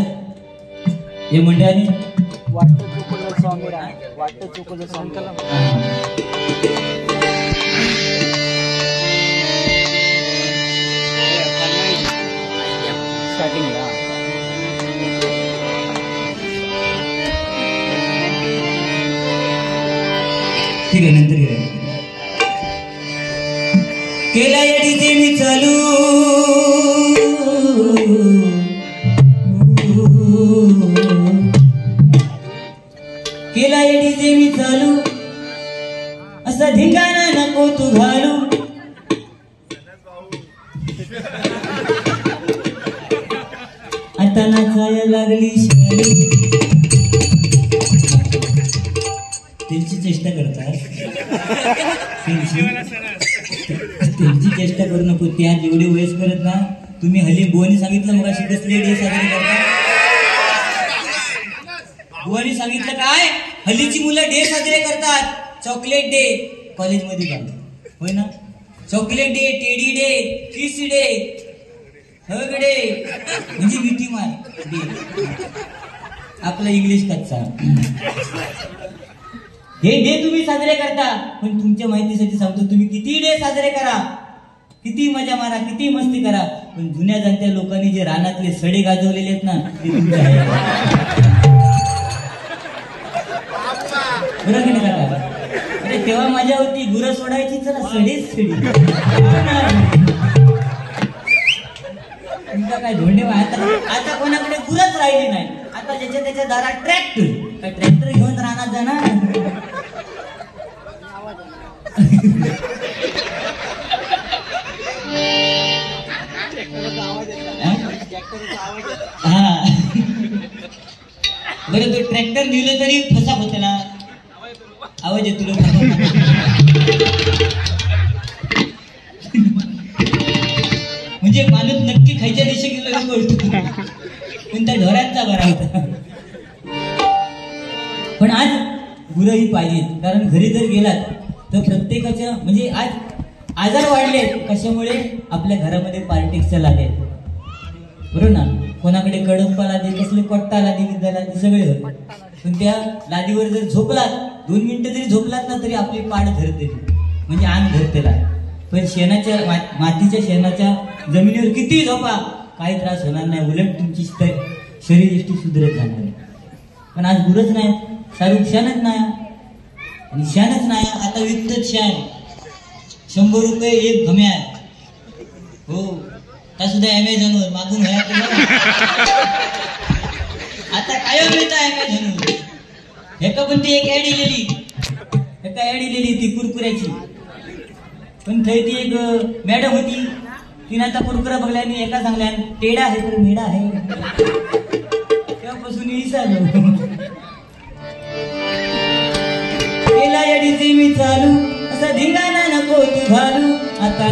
या मंडळाने ठीक आहे, नंतर केला या डीजे मी चालू, केला या डीजे मी चालू, असा धिंगाणा नको तू घालू. आता नाचायला लागली शालू. त्यांची चेष्टा करतात, त्यांची चेष्टा करू नको. त्या जेवढे वयस करत ना, तुम्ही हल्ली बुवानी सांगितलं मग अशी कसले डे साजरे करता? बुवानी सांगितलं काय? हल्लीची मुलं डे साजरे करतात. चॉकलेट डे कॉलेजमध्ये का होय ना? चॉकलेट डे, टेडी डे, किस डे, हग डे म्हणजे मिठी मार डे. आपला इंग्लिश कच्चा. हे डे तुम्ही साजरे करता, पण तुमच्या माहितीसाठी सांगतो, तुम्ही किती डे साजरे करा, किती मजा मारा, किती मस्ती करा, पण जुन्या जाणत्या लोकांनी जे रानातले सडे गाजवलेले आहेत ना, ते तुमच्या बरं की नाही काका? अरे तेव्हा मजा होती, गुरं सोडायची, चला सडेच सडी. तुमचा काय धोंडे. आता कोणाकडे गुरच राहिली नाही. आता ज्याच्या त्याच्या दारात ट्रॅक्टर, काय ट्रॅक्टर घेऊन रानात जाणार. हा बरं, तो ट्रॅक्टर नेलं तरी फसा होतेला आवाज येतो. म्हणजे माणूस नक्की खायच्या दिवशी गेलो गोष्ट, पण त्या ढोरांचा बरा होता. पण आज गुरंही पाहिजेत, कारण घरी जर गेलात तर प्रत्येकाच्या म्हणजे आज आजार वाढले कशामुळे, आपल्या घरामध्ये पार्टिक्सल आले, बरोबर ना. कोणाकडे कडंपा लादी, कसले कोट्टा लादी, विद्या लादी, सगळे होते. पण त्या लादीवर जर झोपलात, 2 मिनिटं जरी झोपलात ना, तरी आपली पाठ धरते, म्हणजे अंग धरतेला. पण शेणाच्या मातीच्या शेणाच्या जमिनीवर किती झोपा, काही त्रास होणार नाही, उलट तुमची शरीरयष्टी सुधरत जाणार आहे. पण आज गुरच नाही, सारू शानच नाही, आणि शानच नाही. आता विकत शान 100 रुपये एक घम्या. हो, त्या सुद्धा अमेझॉनवर मागून व्हाया. आता काय मिळतं अमेझॉनवर. एका पण ती एक ऍड लिहिली ती कुरकुऱ्याची. पण थंय ती एक मॅडम होती, तिने आता कुरकुरा बघल्या आणि एका सांगल्या टेडा आहे तर मेडा आहे. तेव्हापासून विसरलो. केला एडीचे मी चालू, असा धिंगाणा नको तू घालू. आता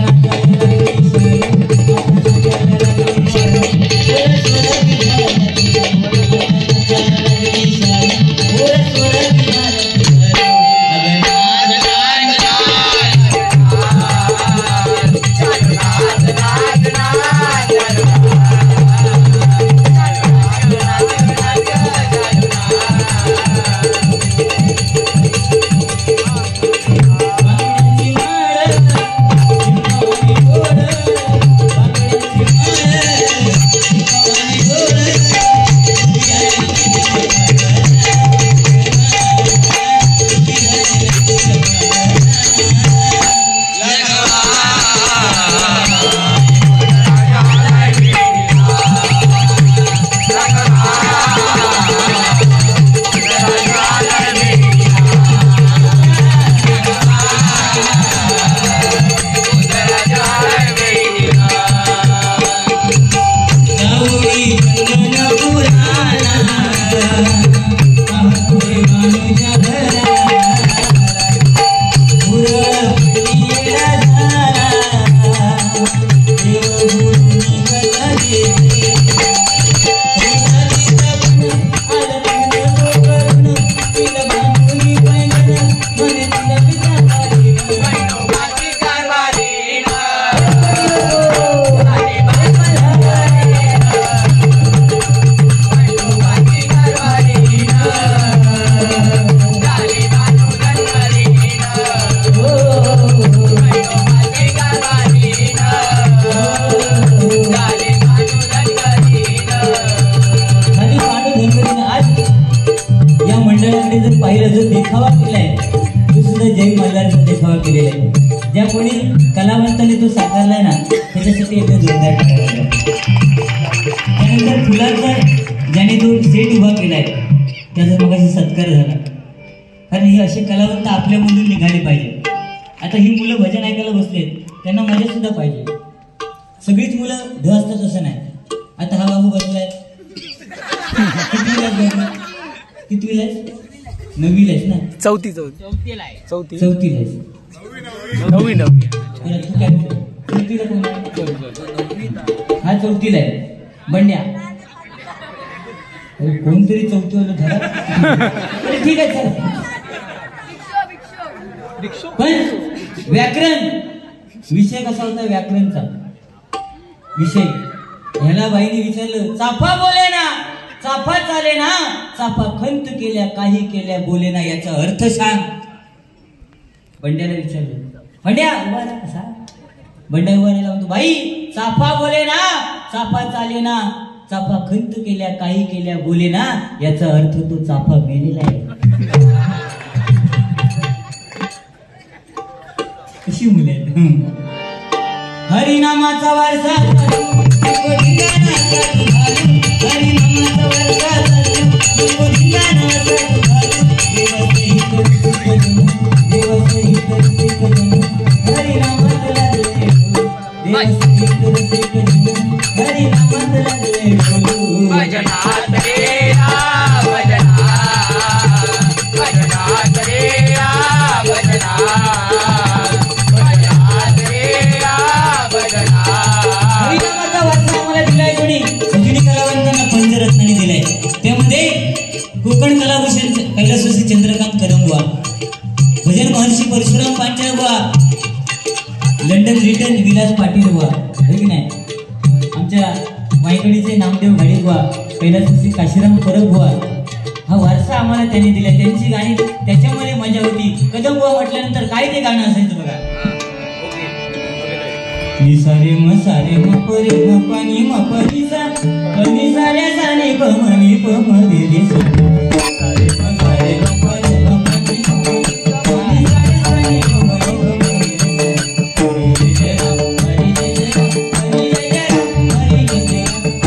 देखावा केलाय, तो सुद्धा जय मल्हारचा देखावा केलेला आहे. ज्या कोणी कलावंताने तो साकारलाय ना, त्याच्यासाठी एकदा जोरदार टाळ्या. त्यानंतर फुलांचा ज्याने तो सेट उभा केलाय, त्याचा मगाशी सत्कार झाला. कारण ही असे कलावंत आपल्यामधून निघाले पाहिजे. आता ही मुलं भजन ऐकायला बसलेत, त्यांना मजा सुद्धा पाहिजे. सगळीच मुलं ढ असतात असं नाही. आता हा बाबू बसलाय, कितवीला आहेस? 9वीला आहेस ना? चौथीला आहेस. तू काय चौथीला कोण आहे? हा 4थीला आहे. बंड्या कोणतरी 4थीवाला झाला. ठीक आहे चल. पण व्याकरण विषय कसा होता? व्याकरणचा विषय ह्याला बाईने विचारलं, चाफा बोले ना, चाफा चाले ना, चाफा खंत केल्या, काही केल्या बोले ना, याचा अर्थ सांग. बंड्याला विचारलं, बंड्या उभा राहा कसा. बंड्या उभा राहिला, म्हणतो बाई चाफा बोले ना, चाफा चाले ना, चाफा खंत केल्या, काही केल्या बोले ना, याचा अर्थ तो चाफा मेलेला आहे. कशी मुले हरिनामाचा वारसा, हरिनामाचा पंचरत्नाने दिलाय. त्यामध्ये कोकण कलाभूषण कैलासवासी चंद्रकांत कदमबुवा, भजन महर्षी परशुराम पांचाळबुवा, लंडन रिटर्न विलास पाटील बुवा, है की नाही. आमच्या मायकडीचे नामदेव घाडीबुवा, कैलासवासी काशीराम परब बुवा, हा वारसा आम्हाला त्यांनी दिला. त्यांची गाणी त्याच्यामध्ये मजा होती. कदमबुवा म्हटल्यानंतर काय ते गाणं असायचं बघा. नि सारे म सारे म परे म पानी म परी सा, पनी सारे साने प म नि प म रे रे सा, सारे म सारे म परे म पानी म परी सा, पनी सारे साने प म नि प म रे रे सा, हरि जय राम हरि जय राम हरि जय राम हरि जय राम हरि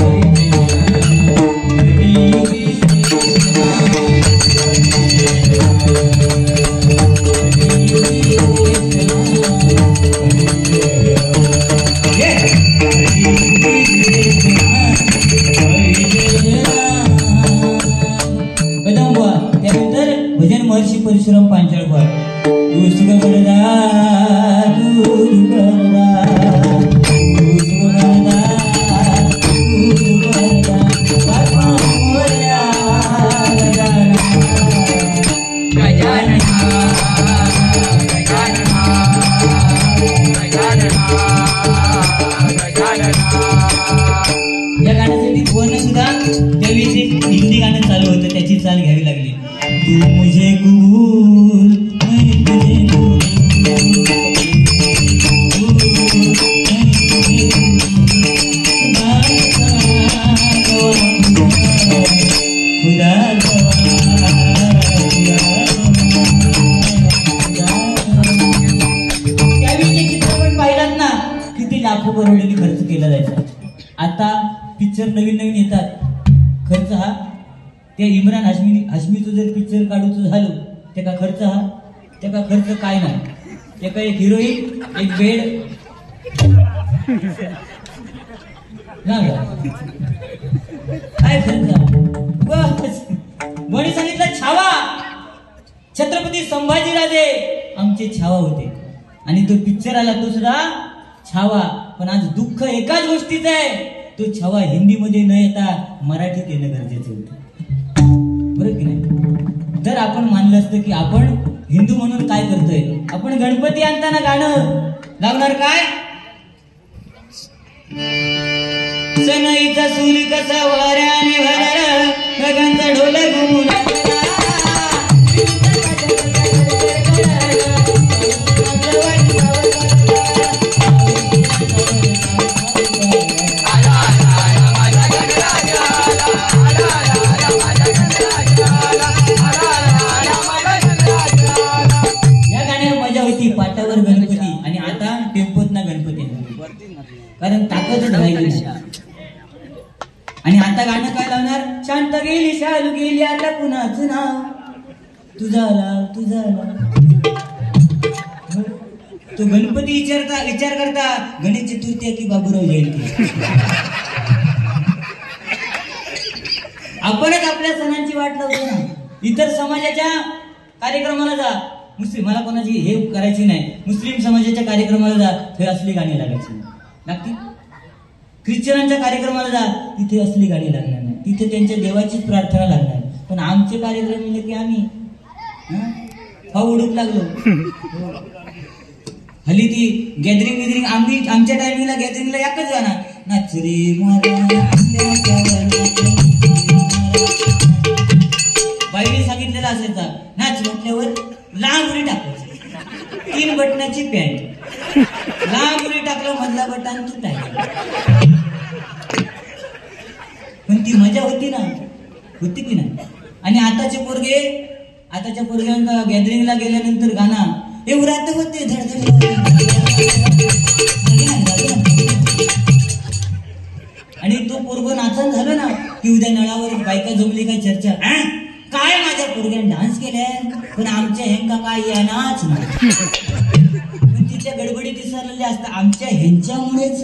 त्यानंतर भजन महर्षी परशुराम पांचाळबुवा, तू सुख करदा तू करदा तू सुख करदा तू करदा बापा मोरया गजानना या गाण्यासाठी फोन सुद्धा त्यावेळी ते हिंदी गाणं चालू होतं, त्याची चाल घ्यावी लागली. तू मुझे कबूल मैं तुझे खुदा त्यावेळी चित्रपट पाहिलात ना, किती लाखो करोडोंनी खर्च केला जायचा. आता पिक्चर नवीन नवीन येतात, खर्च हा त्या इम्रान हाशमीचं जर पिक्चर काढूचं झालं ते का खर्च हा, ते का खर्च काय नाही, ते का एक हिरोईन एक बेड काय खर्च. कोणी सांगितलं छावा, छत्रपती संभाजीराजे आमचे छावा होते आणि तो पिक्चर आला तो सुद्धा छावा. पण आज दुःख एकाच गोष्टीचं आहे, तो छावा हिंदीमध्ये न येता मराठीत येणं गरजेचं होतं, बरोबर की नाही. जर आपण मानलं असतं की आपण हिंदू म्हणून काय करतोय, आपण गणपती आणताना गाणं लावणार काय, सनईचा सूर कसा वाऱ्याने भरला, ढगांचा ढोल घुमून पाटावर गणपती आणि आता टेम्पोत ना गणपती, कारण ताकदच राहिली नाही. आणि आता गाणं काय लावणार, शांत गेली शालू गेली आता कुणाच नाव, तुझाला तुझाला. तो गणपती विचार करता गणेश चतुर्थी की बाबूराव जयंती. आपणच आपल्या सणांची वाट लावतो ना. इतर समाजाच्या कार्यक्रमाला जा, मुस्लिम मला कोणाची हे करायची नाही, मुस्लिम समाजाच्या कार्यक्रमाला जा हे असली गाणी लागायची लागतील. ख्रिश्चनांच्या कार्यक्रमाला जा तिथे असली गाणी लागणार नाही, तिथे त्यांच्या देवाचीच प्रार्थना लागणार. पण आमचे कार्यक्रम म्हणजे की आम्ही उडूक लागलो. हल्ली ती गॅदरिंग आम्ही आमच्या टायमिंगला गॅदरिंगला एकच गाणं, नाच रे मारा बटान तुटाय. पण ती मजा होती ना, होती की नाही. आणि आताच्या पोरग्यांना गॅदरिंगला गेल्यानंतर गाणं एवढ्यात होते धडधड. आणि तो पोरगो नाचन झालं ना की उद्या नळावर बायका जमली काय चर्चा, काय माझ्या पोरग्याने डान्स केल्या पण आमच्या हेंका काय येणारच नाही. पण तिच्या गडबडीत विसरलेले असतात आमच्या ह्यांच्यामुळेच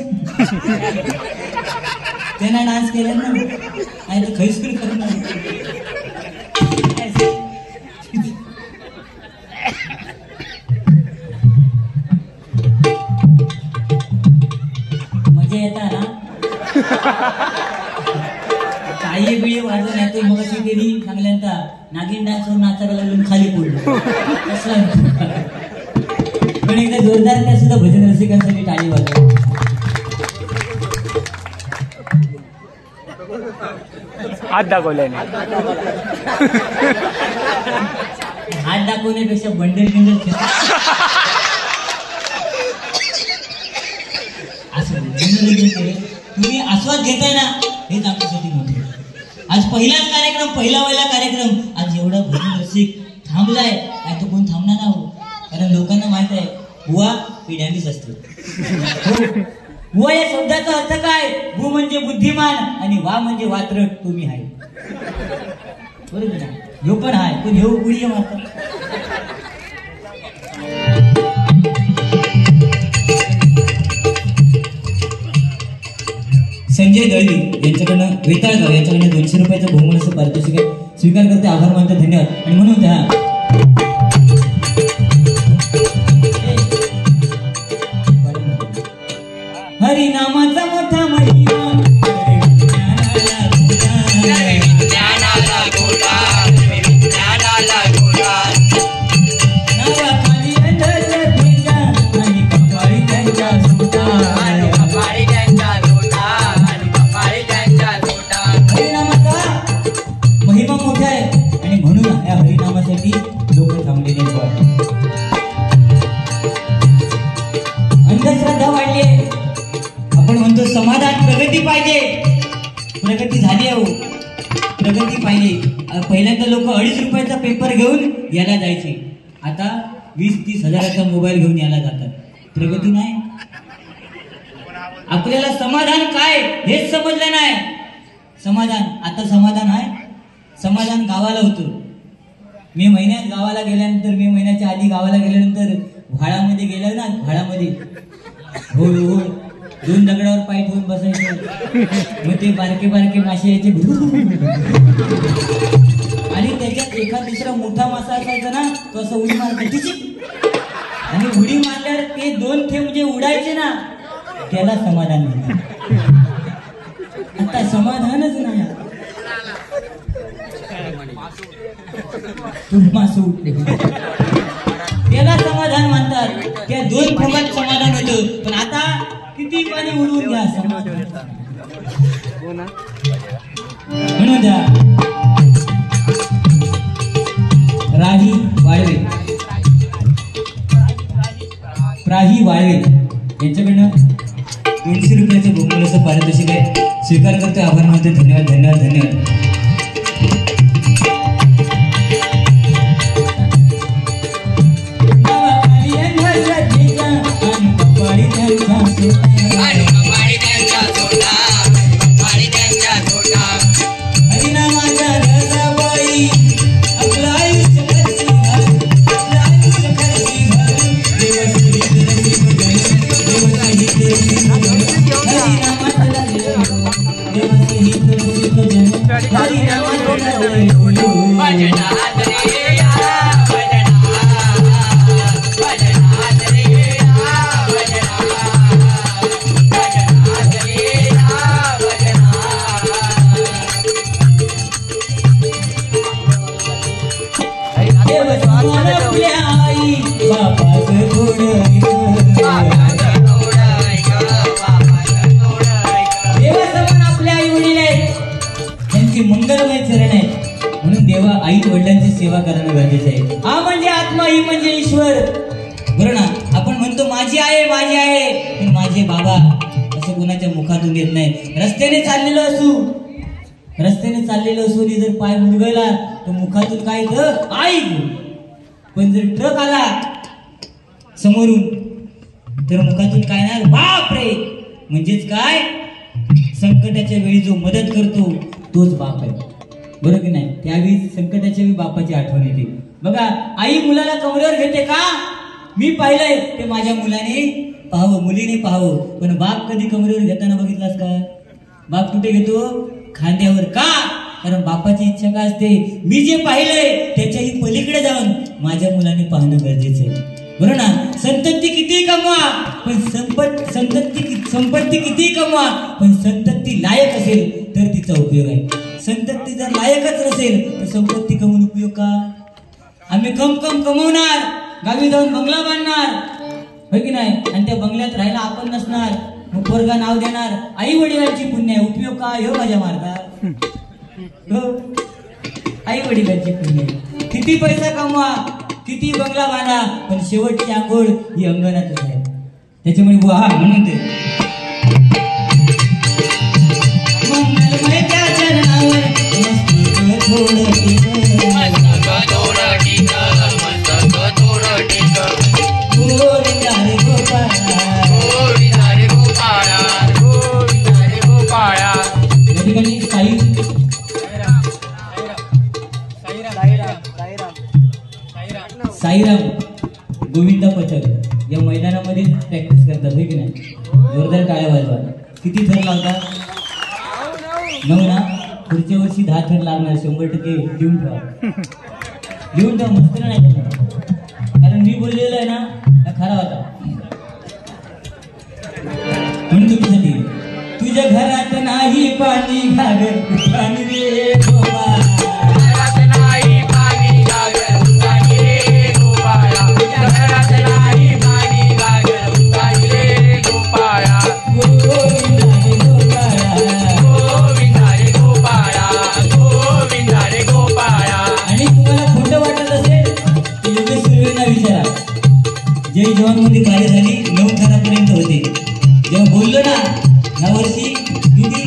त्यांना डान्स केला ना, नाही तर खैसकून करणार. मजा येता ना काही बिळी वाजवून येते. मग त्यांनी सांगल्यानंतर नागिन डान्सवर नाचायला लागून खाली पडलो. पण एकदा जोरदार त्या सुद्धा भजन रसिकांसाठी टाळी वाजव. हात दाखवलाय ना, हात दाखवण्यापेक्षा बंडल बिंडल असं तुम्ही आस्वाद घेताय ना, हेच आमच्यासाठी मोठे. आज पहिलाच कार्यक्रम, पहिला कार्यक्रम. आज एवढा भजन रसिक थांबलाय, नाही तो कोण थांबणार ना हो. कारण लोकांना माहित आहे बुवा ही डॅमेज असते. बुवा या शब्दाचा अर्थ काय? भू म्हणजे बुद्धिमान आणि वा म्हणजे वात्रट. तुम्ही आहे बरोबर ना, ह्यो पण आहे पण ह्यो उडी मारतो. संजय दळवी यांच्याकडनं वेताळगाव यांच्याकडनं 200 रुपयाचं बहुमूल्य पारितोषिक स्वीकार करते. आभार मानतो, धन्यवाद. आणि म्हणून त्या हरिनामाचा मोठा महिमा अंधश्रद्धा वाढली आहे. आपण म्हणतो समाधान प्रगती पाहिजे, प्रगती झाली आहे, प्रगती पाहिजे. पहिल्यांदा लोक 2.5 रुपयाचा पेपर घेऊन याला जायचे, आता 20-30 हजाराचा मोबाईल घेऊन याला जातात. प्रगती नाही. आपल्याला समाधान काय हेच समजलं नाही. समाधान आता समाधान आहे, समाधान गावाला होतं. मे महिन्यात गावाला गेल्यानंतर, मे महिन्याच्या आधी गावाला गेल्यानंतर व्हाळामध्ये गेलं ना, व्हाळामध्ये होळ 2 दगडावर पाय ठेवून बसायचं. मग ते बारके बारके मासे यायचे आणि त्याच्यात एखाद दुसरा मोठा मासा असायचा ना, तो असं उडी मारायचा. आणि उडी मारल्यावर ते 2 थेंब जे उडायचे ना, त्याला समाधान नाही. आता समाधानच नाही. मासू उठले त्याला समाधान म्हणतात. त्या 2 थेंबात समाधान होतं. पण आता किती पाणी उडवून घ्या, समाधान म्हणून द्या. राही वाळवे, प्राही वाळवे यांच्याकडनं 200 रुपयाचं बहुमूल्य पारितोषिक आहे. स्वीकार करतो, आभार मानतो, धन्यवाद, धन्यवाद, धन्यवाद. मंगलमय चरण आहेत म्हणून देवा आई वडिलांची सेवा करणं गरजेचं आहे. हा म्हणजे आत्मा, ही म्हणजे ईश्वर. बरोबर ना. आपण म्हणतो माझी आहे, माझी आहे, पण माझी माझे बाबा असं कोणाच्या मुखातून येत नाही. रस्त्याने चाललेलो असू जर पाय मुरगळला तर मुखातून काय येतं आई. पण जर ट्रक आला समोरून तर मुखातून काय नाही बाप रे. म्हणजेच काय संकटाच्या वेळी जो मदत करतो तोच बाप आहे. बरोबर की नाही. त्यावेळी संकटाच्या वेळी बापाची आठवण येते. बघा आई मुलाला कमरेवर घेते का. मी पाहिलंय ते माझ्या मुलाने पाहावं मुलीने पाहावं. पण बाप कधी कमरेवर घेताना बघितलास का. बाप कुठे घेतो खांद्यावर. का कारण बापाची इच्छा काय असते मी जे पाहिलंय त्याच्याही पलीकडे जाऊन माझ्या मुलाने पाहणं गरजेचं आहे. बरोबर ना. संपत्ती किती कमवा पण संपत्ती किती कमवा पण संतती लायक असेल तर तिचा उपयोग आहे. संतती जर लायकच नसेल तर संपत्ती कमवून उपयोग का. आम्ही कमवणार गावी जाऊन बंगला बांधणार हो की नाही. आणि त्या बंगल्यात राहायला आपण नसणार. मग पोरगा नाव देणार आई वडिलांची पुण्य आहे. उपयोग काय हो माझ्या मार्गात. आई वडिलांची पुण्य. किती पैसा कमवा किती बंगला बांधा पण शेवटची आंघोळ ही अंगणातच आहे. त्याच्यामुळे म्हणून ते मंगलमय त्या चरणावर साईराम गोविंदा पथक या मैदानामध्ये प्रॅक्टिस करतात हे की नाही. जोरदार टाळ्या वाजवा. किती थर लावतात 9 ना. पुढच्या वर्षी 10 थर लागणार 100% लिहून ठेवा मस्त नाही कारण मी बोललेलो आहे ना खरा होता. म्हणून तुमच्यासाठी तुझ्या घरात नाही पाणी घागर पाणी रे बाबा. जय जवान मध्ये कार्य झाली 9 थरापर्यंत होते. जेव्हा बोललो ना ह्या वर्षी किती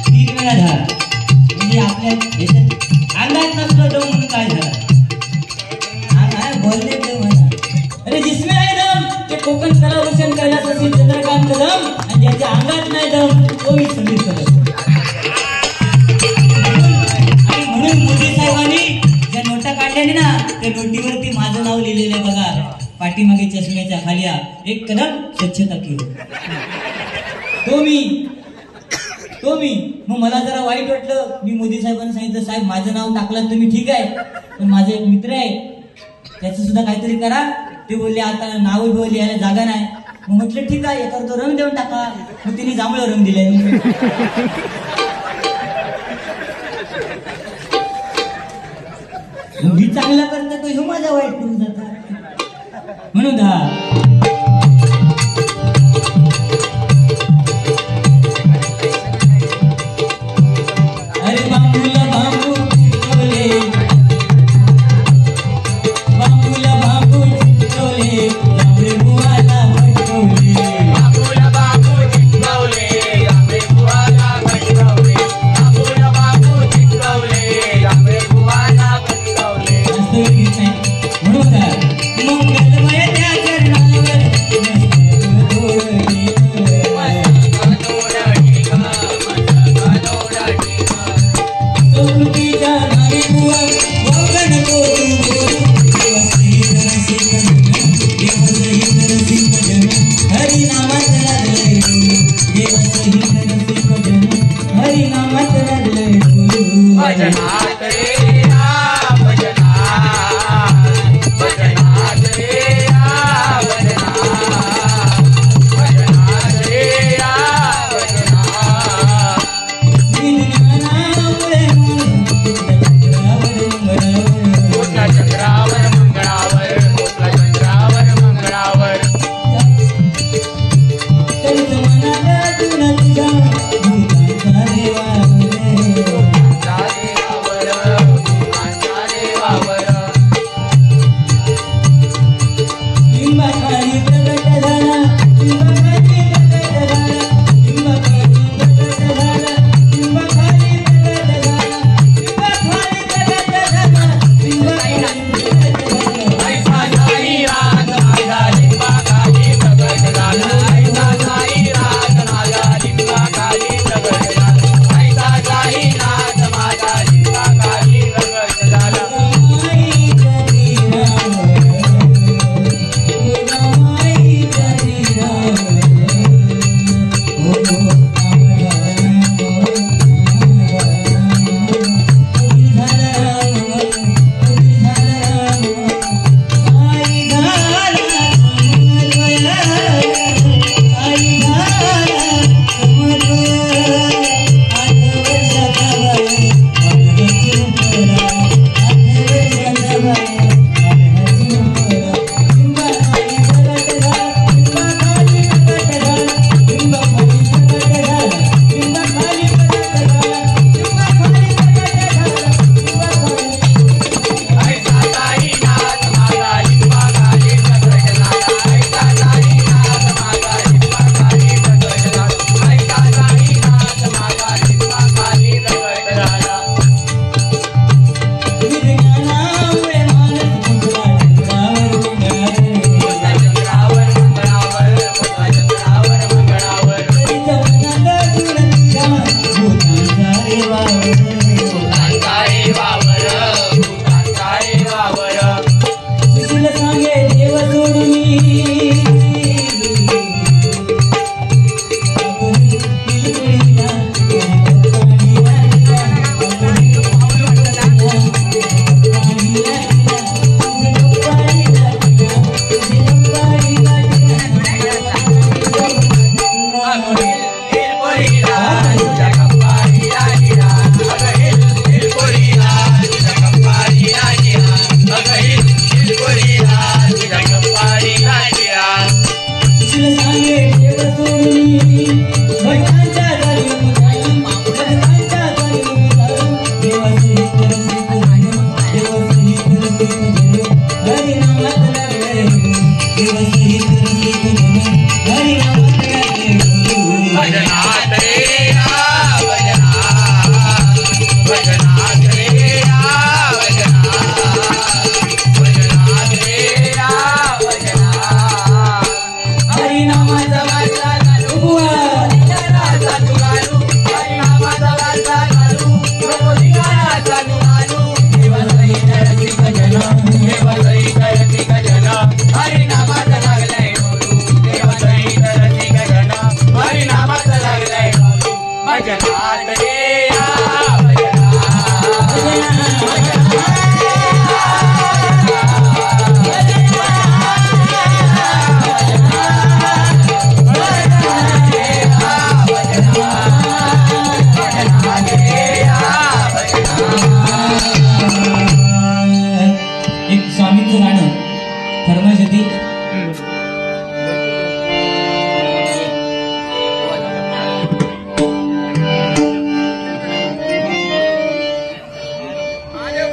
3 वेळा झाला. म्हणजे आपल्या याच्यात अंगात नसलं दम म्हणून काय झालं बोलले ते म्हणा. अरे जिसमें आहे दम ते कोकण कलाभूषण कैलास असेल चंद्रकांत कदम. आणि ज्याच्या अंगात नाही दम तो मी संगीत करत. आणि म्हणून मोदी साहेबांनी ज्या नोटा काढल्याने ना त्या नोटीवरती माझं नाव लिहिलेलं आहे बघा. पाठीमागे चष्म्याच्या खाली एक कदम स्वच्छता की. तो मी मग मला जरा वाईट वाटलं. मी मोदी साहेबांनी सांगितलं साहेब माझं नाव टाकलं तुम्ही ठीक आहे पण माझा एक मित्र आहे त्याचं सुद्धा काहीतरी करा. ते बोलले आता नाव बोलले याला जागा नाही. मग म्हटलं ठीक आहे एका तो रंग देऊन टाका. मग तिने जांभळं रंग दिले. मी चांगला करता तो ह्यो माझा वाईट करून जाता म्हणून अरे बांबूला बांबू चिकटवले जांभळे बुवाला भटकवले. बांबूला बांबू चिकटवले जांभळे बुवाला भटकवले. बांबूला बांबू चिकटवले जांभळे बुवाला भटकवले. म्हणून मंगलमय त्या चरणावर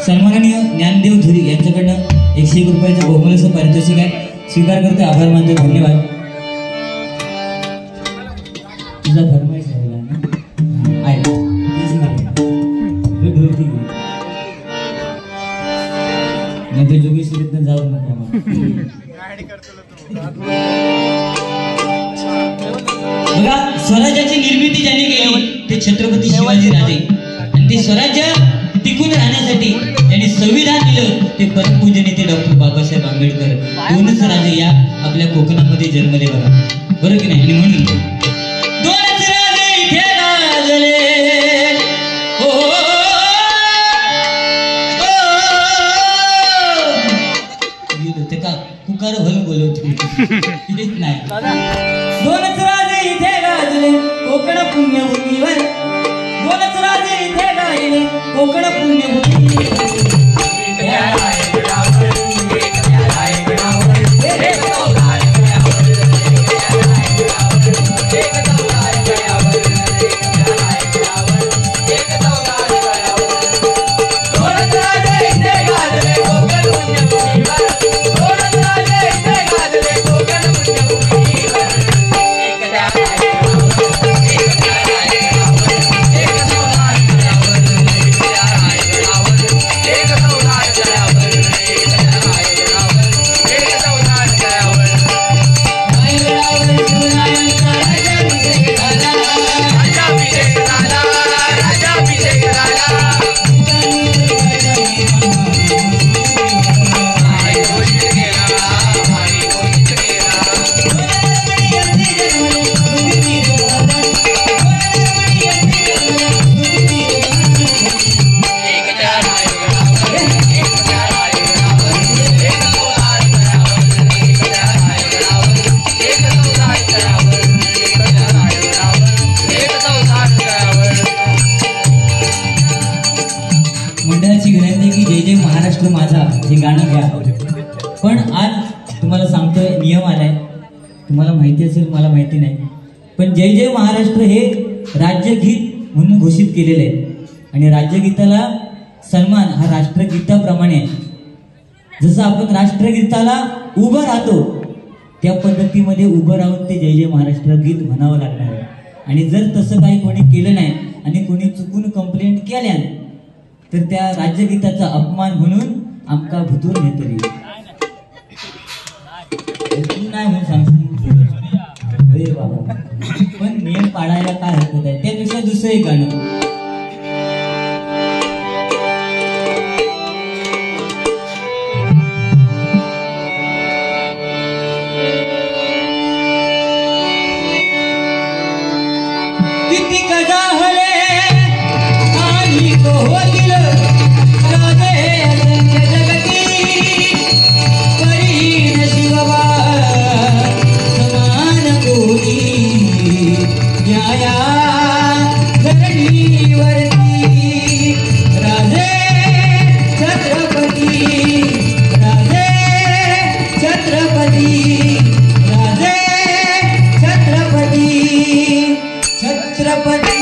सन्माननीय ज्ञानदेव धुरी यांच्याकडनं 101 रुपयाचं बहुमूल्य पारितोषिक आहे. स्वीकार करतो, आभार मानतो, धन्यवाद. तुझा फरमाईश आहे ना? आहे. नाही तर जोगेश्वरीतनं जाऊ नको. बघा, स्वराज्याची निर्मिती ज्याने केली ते छत्रपती शिवाजी राजे, आणि ते स्वराज्य टिकून राहण्यासाठी त्यांनी संविधान दिलं ते परमपूज्य नेते डॉक्टर बाबासाहेब आंबेडकर. दोनच राजे या आपल्या कोकणामध्ये जन्मले बघा, बरोबर की नाही? आणि म्हणून दोनच राजे इथे गाजले, ते का कुकार भल बोलवते नाही. दोनच राजे इथे गाजले कोकण पुण्यभूमीवर, दोनच राजे इथे गाजले कोकण पुण्यभूमीवर. मंडळाची विनंती की जय जय महाराष्ट्र माझा हे गाणं घ्या. पण आज तुम्हाला सांगतोय, नियम आलाय, तुम्हाला माहिती असेल, मला माहिती नाही, पण जय जय महाराष्ट्र हे राज्यगीत म्हणून घोषित केलेलं आहे. आणि राज्यगीताला सन्मान हा राष्ट्रगीताप्रमाणे आहे. जसं आपण राष्ट्रगीताला उभं राहतो त्या पद्धतीमध्ये उभं राहून ते जय जय महाराष्ट्र गीत म्हणावं लागणार आहे. आणि जर तसं काही कोणी केलं नाही आणि कोणी चुकून कंप्लेंट केल्या तर त्या राज्यगीताचा अपमान म्हणून आमका भुतून येतरी नाही म्हणून सांगतो बाबा. पण नियम पाळायला काय हरकत आहे? त्यापेक्षा दुसरं एक गाणं, किती कजाहले आणि होतील राजे जगती परी नशिबा समान कोणी न्याया धरणीवरती. राजे छत्रपती, राजे छत्रपती, राजे छत्रपती, छत्रपती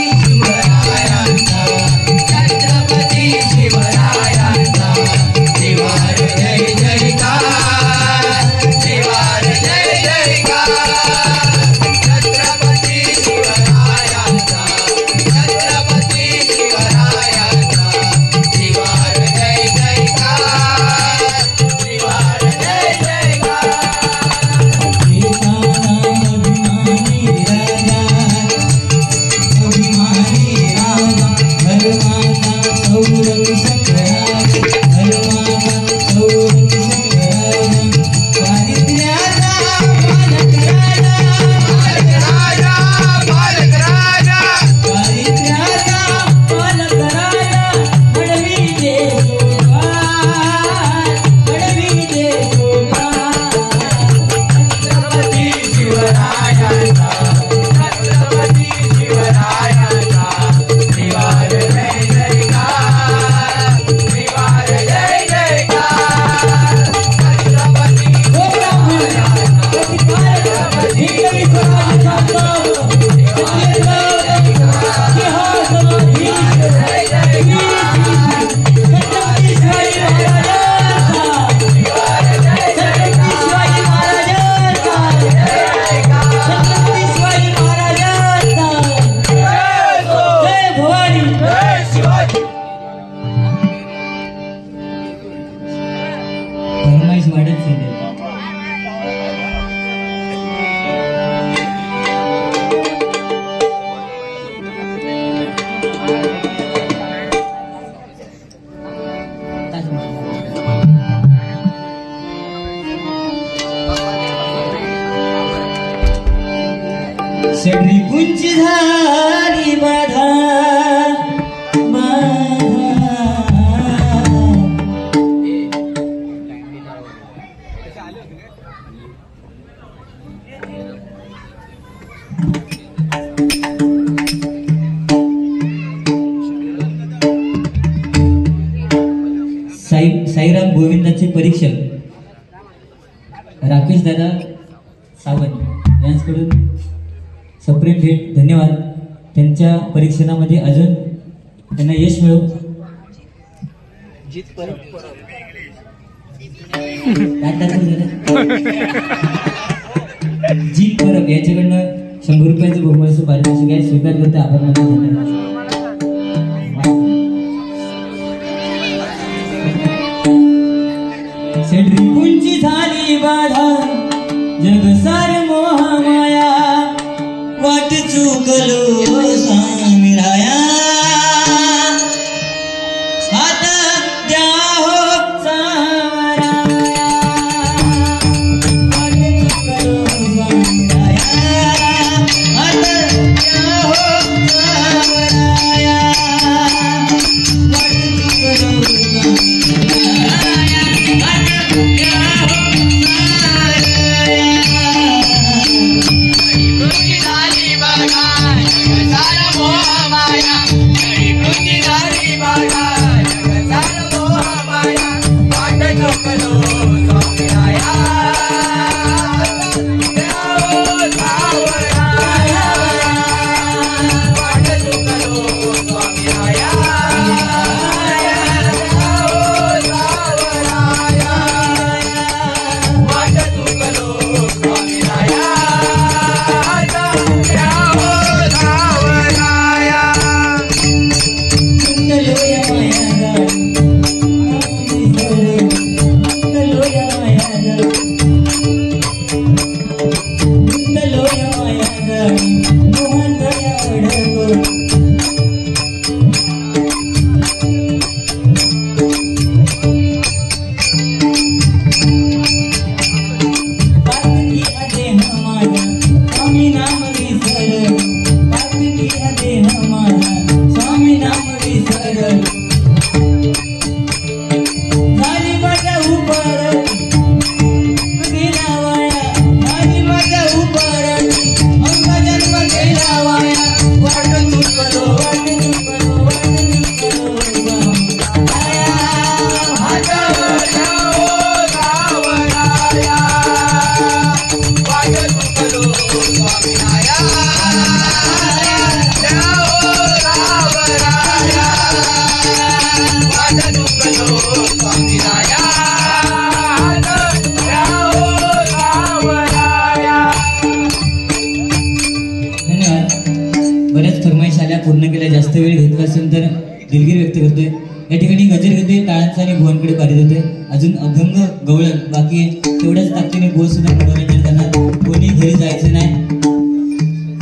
रिपुंची झाली बाधा साईराम गोविंदाचे परीक्षक राकेश दादा सावंत यांच्याकडून सप्रेम भेट. धन्यवाद. त्यांच्या परीक्षणामध्ये अजून त्यांना यश मिळो. जीत परब याच्याकडनं 100 रुपयाचं बहुमूल्य पारितोषिक आहे. स्वीकार करते. आभार मानतो. धन्यवाद. रिपुंची झाली बाधा जग सार मोह माया वाट चुकलो स्वामी राया हात द्या हो सावरा वाट चुकलो स्वामी राया हात द्या हो सावराया वाट चुकलो पूर्ण केल्या. जास्त वेळ घेतला असेल तर दिलगिरी व्यक्त करतोय. या ठिकाणी गजर घेतोय. टाळांचा आणि भुवनकडे पारित होते. अजून अभंग गवळण बाकी आहे. तेवढ्याच ताकदीने गोल सुद्धा मनोरंजन करणार. कोणी घरी जायचं नाही.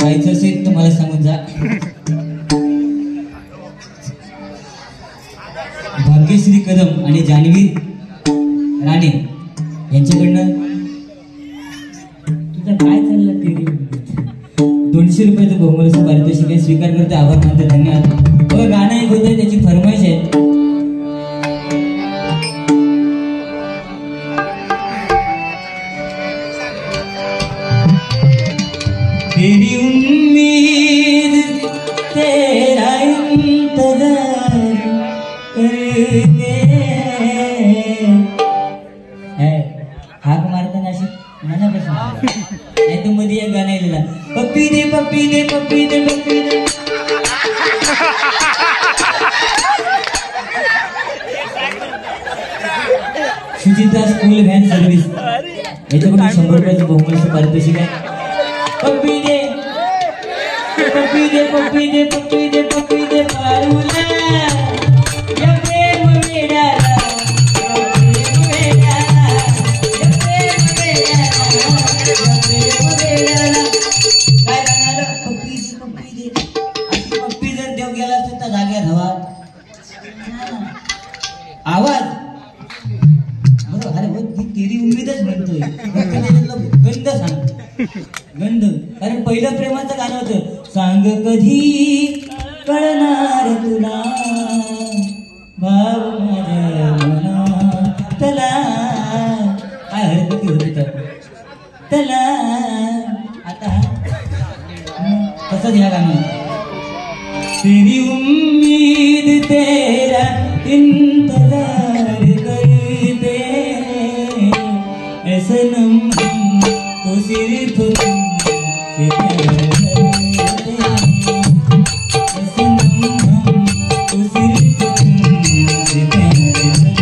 जायचं असेल तर मला सांगून जा. भाग्यश्री कदम आणि जान्हवी राणे यांच्याकडनं तुझं काय चाललं ते 200 रुपयाचं बहुमूल्य पारितोषिक आहे. स्वीकार करते. आभार मानते. धन्यवाद. बघा गाणं एक होतं त्याची फरमाईश आहे. तेरी उम्मीद तेरा इंतजार करते हाक मारताना अशी मनापासून नाही तर मध्ये एक गाणं लिहिला पप्पी दे पप्पी दे पप्पी दे पप्पी दे. सुचिता स्कूल व्हॅन सर्व्हिस याच्याकडून 100 रुपयाचं बहुमूल्य पारितोषिक आहे. पप्पी दे पप्पी दे पप्पी दे पप्पी दे पप्पी दे पारुला या प्रेम मेळ्याला काय गाणं पप्पी दे पप्पी दे. अशी पप्पी जर देव गेला असता तर जाग्यात हवा आवाज बरोबर. अरे तेरी उम्मीदच म्हणतोय. गंध सांग गंध. कारण पहिलं प्रेमाचं गाणं होतं, सांग कधी कळणार तुला भाव माझ्या मनातला, काय हरकती होती त्याला. आता तसंच ह्या गाणं, तेरी उम्मीद तेरा इंतजार करते ऐ सनम तो सिर्फ तुमसे प्यार करते, ऐ सनम तो सिर्फ तुमसे प्यार करते.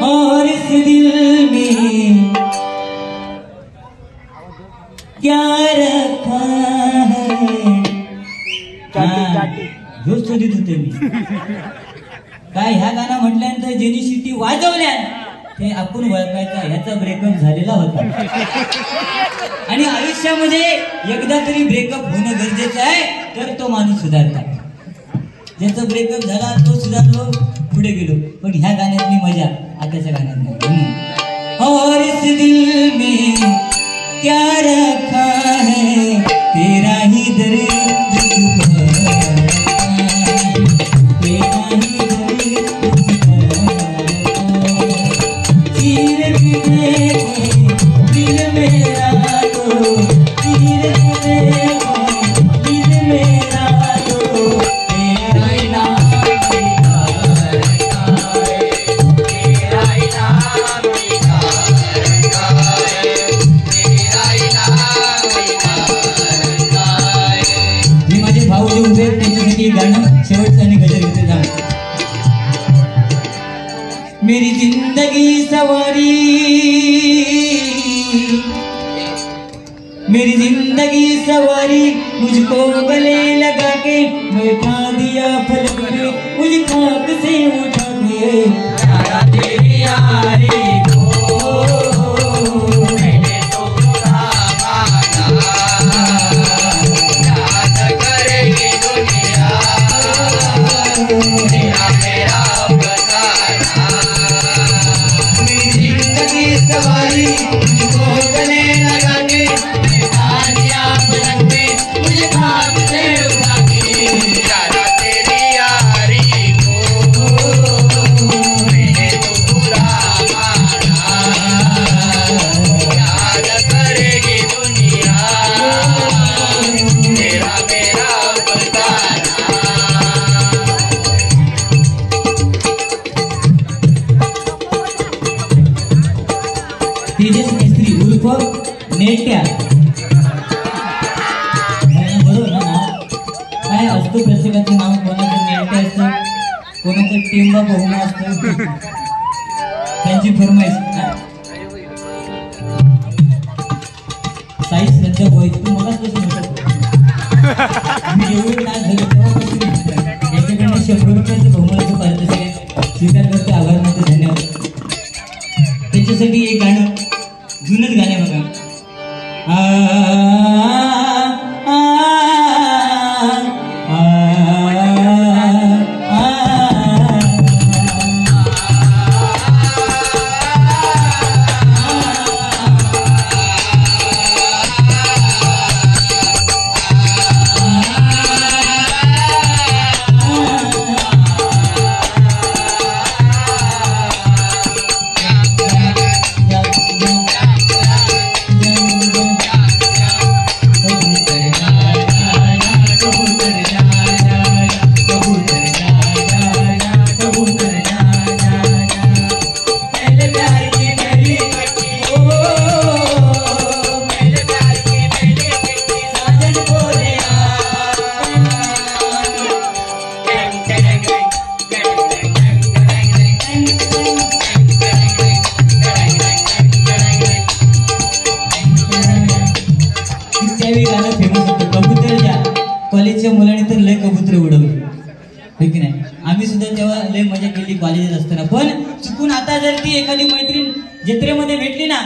और इस दिल में क्या रखा है, जोश शोधित होते मी. काय ह्या गाणं म्हटल्यानंतर ज्यांनी शिटी वाजवल्या ते आपण ओळखायचा ह्याचा ब्रेकअप झालेला होता. आणि आयुष्यामध्ये एकदा तरी ब्रेकअप होणं गरजेचं आहे, तर तो माणूस सुधारतात. ज्याचा ब्रेकअप झाला तो सुधारलो, पुढे गेलो. पण ह्या गाण्यातली मजा आताच्या गाण्यात नाही. और इस दिल में क्या रखा है, तेरा ही दर्द छुपा, तेरा ही दर्द छुपा, चीर भी देखे दिल मेरा तो, चीर भी देखे दिल मेरा तो, तेरा ही नाम गाणं शेवटचं आणि गजल होते जाण. मेरी जिंदगी सवारी, मेरी जिंदगी सवारी, मुझको गले लगा के बैठा दिया फलक पे, मुझे खाक से उठा के यारा तेरी यारी को मैंने तो बुरा माना, याद करेगी दुनिया तेरा मेरा बताना. मेरी जिंदगी सवारी, मुझको गले लगा के बैठा दिया पलक पे, मुझे खाक से उठा के यारा तेरी यारी को मैंने तो बुरा माना, याद करेगी दुनिया तेरा मेरा बताना. तेजस मिस्त्री उर्फ नेट्या, बरोबर ना नाव? काय असतं प्रत्येकाचं नाव, कोणाचं नेट्या असतं, कोणाचं टेंबा बहुमा असतं. त्यांची फरमाईश साई सध्या व्हायचं मलाच कसं म्हणतात. मी एवढं नाच झालं तेव्हापासून याच्याकडनं 100 रुपयाचं बहुमानाचं पारितोषिक स्वीकार करते. आभार मानते, धन्यवाद. त्याच्यासाठी एक गाणं, जुनच गाणे बघा. कॉलेजच्या मुलांनी तर लय कबूतर उडवली, की नाही? आम्ही सुद्धा तेव्हा लय मजा केली कॉलेजात असताना. पण चुकून आता जर ती एखादी मैत्रीण जत्रेमध्ये भेटली ना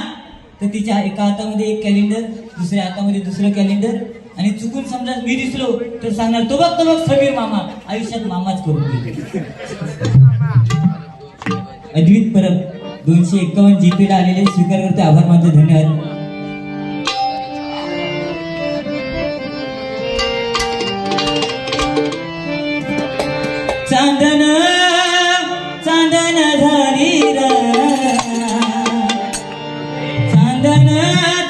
तर तिच्या एका हातामध्ये एक कॅलेंडर, दुसऱ्या हातामध्ये दुसरं कॅलेंडर, आणि चुकून समजा मी दिसलो तर सांगणार तो बघ समीर मामा, आयुष्यात मामाच करून गेले. अद्वित परब 251 जीपीला आलेले स्वीकार करते. आभार मानतो. धन्यवाद. चांदन चांदन झाली रा, चांदन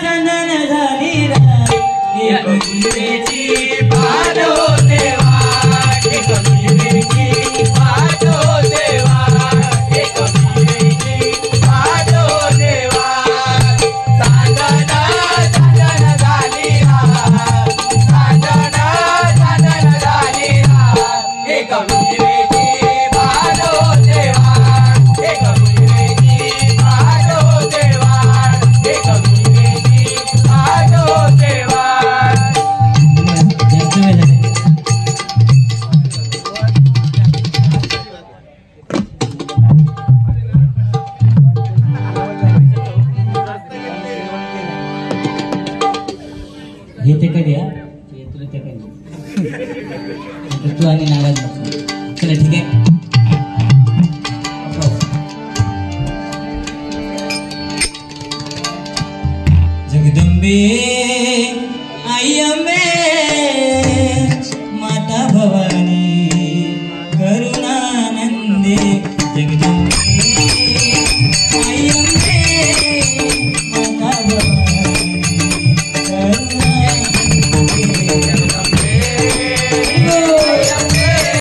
चांदन झाली रा, कबीरेची पाडो देवा, हे कबीरेची पाडो देवा, हे कबीरेची पाडो देवा. चांदन चांदन झाली रा, चांदन चांदन झाली रा, हे कबीरेची पाडो देवा, हे कबीरेची पाडो देवा, हे कबीरेची पाडो देवा. जास्त वेळ झाला. हे ते कधी हा तुला ते कधी तू आणि नाराज नको. चला ठीक आहे. जगदंबे